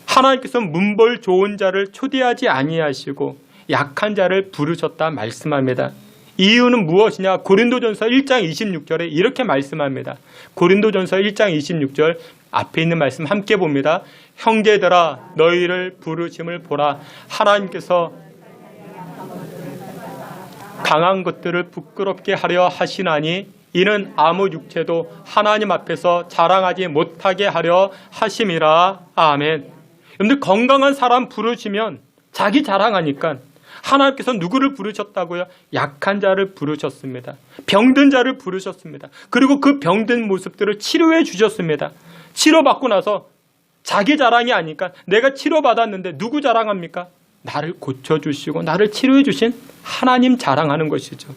하나님께서 문벌 좋은 자를 초대하지 아니하시고 약한 자를 부르셨다 말씀합니다. 이유는 무엇이냐? 고린도전서 1장 26절에 이렇게 말씀합니다. 고린도전서 1장 26절 앞에 있는 말씀 함께 봅니다. 형제들아, 너희를 부르심을 보라. 하나님께서 강한 것들을 부끄럽게 하려 하시나니 이는 아무 육체도 하나님 앞에서 자랑하지 못하게 하려 하심이라. 아멘. 여러분들, 건강한 사람 부르시면 자기 자랑하니까 하나님께서 누구를 부르셨다고요? 약한 자를 부르셨습니다. 병든 자를 부르셨습니다. 그리고 그 병든 모습들을 치료해 주셨습니다. 치료받고 나서 자기 자랑이 아니까 내가 치료받았는데 누구 자랑합니까? 나를 고쳐주시고 나를 치료해 주신 하나님 자랑하는 것이죠.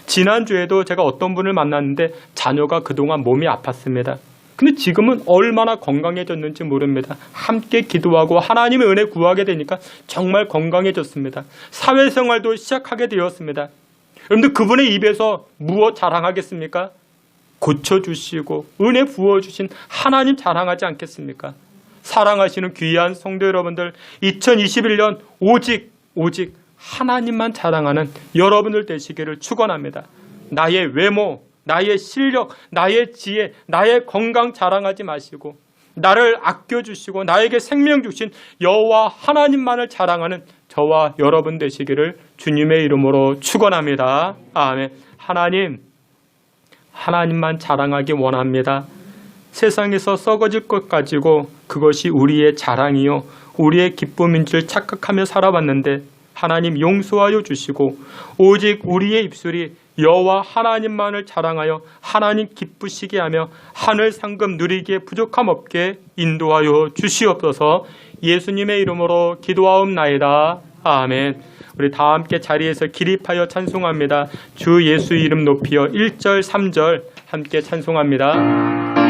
지난주에도 제가 어떤 분을 만났는데 자녀가 그동안 몸이 아팠습니다. 근데 지금은 얼마나 건강해졌는지 모릅니다. 함께 기도하고 하나님의 은혜 구하게 되니까 정말 건강해졌습니다. 사회생활도 시작하게 되었습니다. 여러분들, 그분의 입에서 무엇 자랑하겠습니까? 고쳐주시고 은혜 부어주신 하나님 자랑하지 않겠습니까? 사랑하시는 귀한 성도 여러분들, 2021년 오직 하나님만 자랑하는 여러분들 되시기를 축원합니다. 나의 외모, 나의 실력, 나의 지혜, 나의 건강 자랑하지 마시고 나를 아껴주시고 나에게 생명 주신 여호와 하나님만을 자랑하는 저와 여러분 되시기를 주님의 이름으로 축원합니다. 아멘. 하나님만 자랑하기 원합니다. 세상에서 썩어질 것 가지고 그것이 우리의 자랑이요 우리의 기쁨인 줄 착각하며 살아왔는데 하나님 용서하여 주시고 오직 우리의 입술이 여호와 하나님만을 자랑하여 하나님 기쁘시게 하며 하늘 상급 누리기에 부족함 없게 인도하여 주시옵소서. 예수님의 이름으로 기도하옵나이다. 아멘. 우리 다 함께 자리에서 기립하여 찬송합니다. 주 예수 이름 높이여 1절 3절 함께 찬송합니다.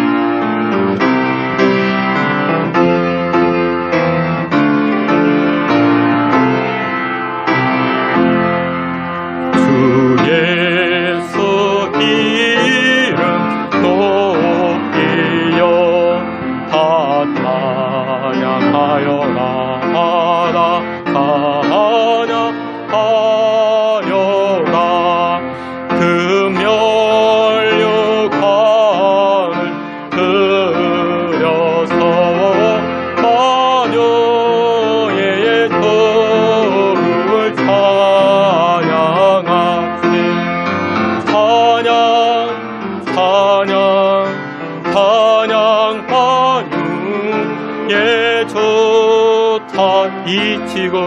이치고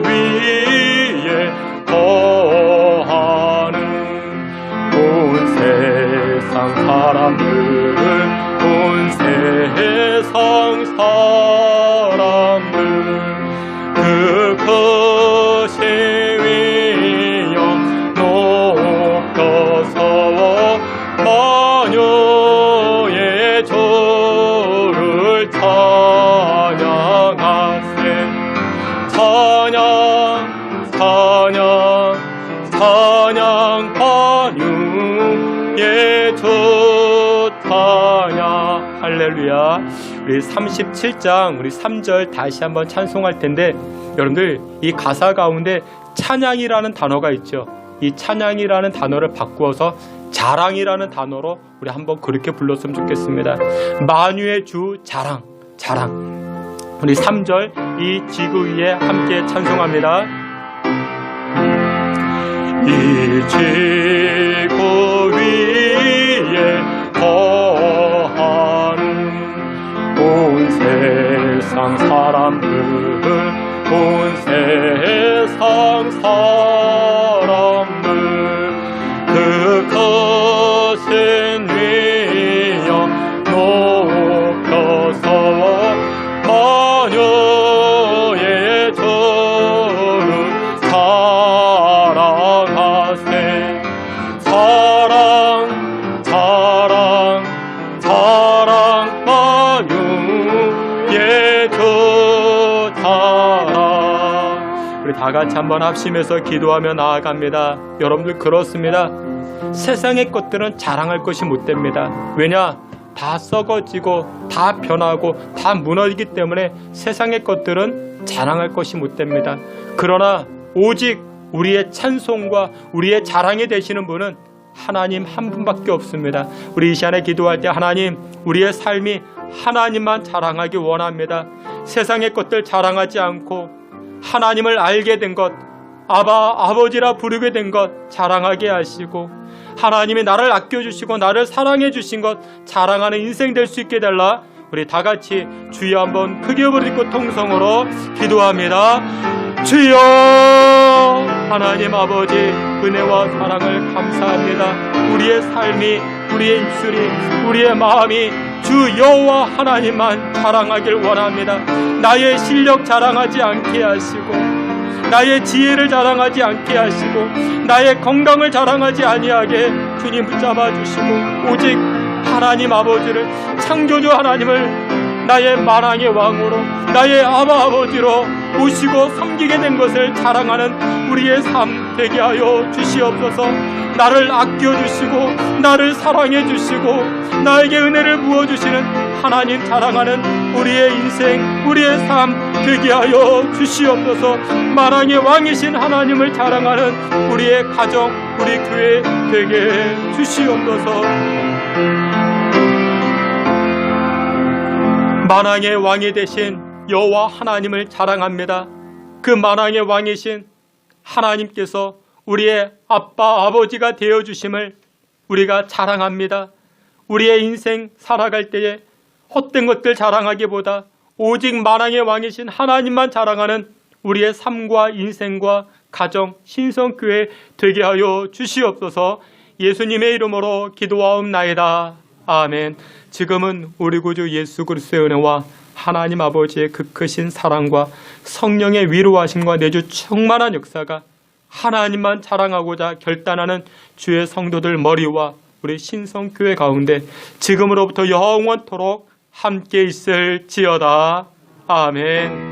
위에 거하는 온 세상 사람들, 온 세상 사람들 그 크신 위엄 높여서 마녀의 조를 찬양하세. 찬양 찬양 환영의 첫 찬양. 할렐루야. 우리 37장 우리 3절 다시 한번 찬송할 텐데, 여러분들 이 가사 가운데 찬양이라는 단어가 있죠. 이 찬양이라는 단어를 바꾸어서 자랑이라는 단어로 우리 한번 그렇게 불렀으면 좋겠습니다. 만유의 주 자랑, 자랑. 우리 3절 이 지구 위에 함께 찬송합니다. 이 지구 위에 거하는 온 세상 사람들, 온 세상 사람들, 그것은 위여 높여서 마녀의 저를 사랑하세. 사랑, 사랑, 사랑 마녀의 저 사랑. 우리 다 같이 한번 합심해서 기도하며 나아갑니다. 여러분들 그렇습니다. 세상의 것들은 자랑할 것이 못 됩니다. 왜냐? 다 썩어지고 다 변하고 다 무너지기 때문에 세상의 것들은 자랑할 것이 못 됩니다. 그러나 오직 우리의 찬송과 우리의 자랑이 되시는 분은 하나님 한 분밖에 없습니다. 우리 이 시간에 기도할 때 하나님, 우리의 삶이 하나님만 자랑하기 원합니다. 세상의 것들 자랑하지 않고 하나님을 알게 된 것, 아버지라 부르게 된 것 자랑하게 하시고, 하나님이 나를 아껴주시고 나를 사랑해 주신 것 자랑하는 인생 될 수 있게 달라. 우리 다 같이 주여 한번 크게 부르고 통성으로 기도합니다. 주여, 하나님 아버지 은혜와 사랑을 감사합니다. 우리의 삶이, 우리의 입술이, 우리의 마음이 주 여호와 하나님만 자랑하길 원합니다. 나의 실력 자랑하지 않게 하시고, 나의 지혜를 자랑하지 않게 하시고, 나의 건강을 자랑하지 아니하게 주님 붙잡아 주시고, 오직 하나님 아버지를, 창조주 하나님을 나의 만왕의 왕으로, 나의 아버지로 모시고 섬기게 된 것을 자랑하는 우리의 삶 되게 하여 주시옵소서. 나를 아껴주시고 나를 사랑해 주시고 나에게 은혜를 부어주시는 하나님 자랑하는 우리의 인생, 우리의 삶 되게 하여 주시옵소서. 만왕의 왕이신 하나님을 자랑하는 우리의 가정, 우리 교회 되게 해 주시옵소서. 만왕의 왕이 되신 여호와 하나님을 자랑합니다. 그 만왕의 왕이신 하나님께서 우리의 아빠, 아버지가 되어주심을 우리가 자랑합니다. 우리의 인생 살아갈 때에 헛된 것들 자랑하기보다 오직 만왕의 왕이신 하나님만 자랑하는 우리의 삶과 인생과 가정, 신성교회 되게 하여 주시옵소서. 예수님의 이름으로 기도하옵나이다. 아멘. 지금은 우리 구주 예수 그리스도의 은혜와 하나님 아버지의 그 크신 사랑과 성령의 위로하심과 내주 충만한 역사가 하나님만 자랑하고자 결단하는 주의 성도들 머리와 우리 신성교회 가운데 지금으로부터 영원토록 함께 있을지어다. 아멘.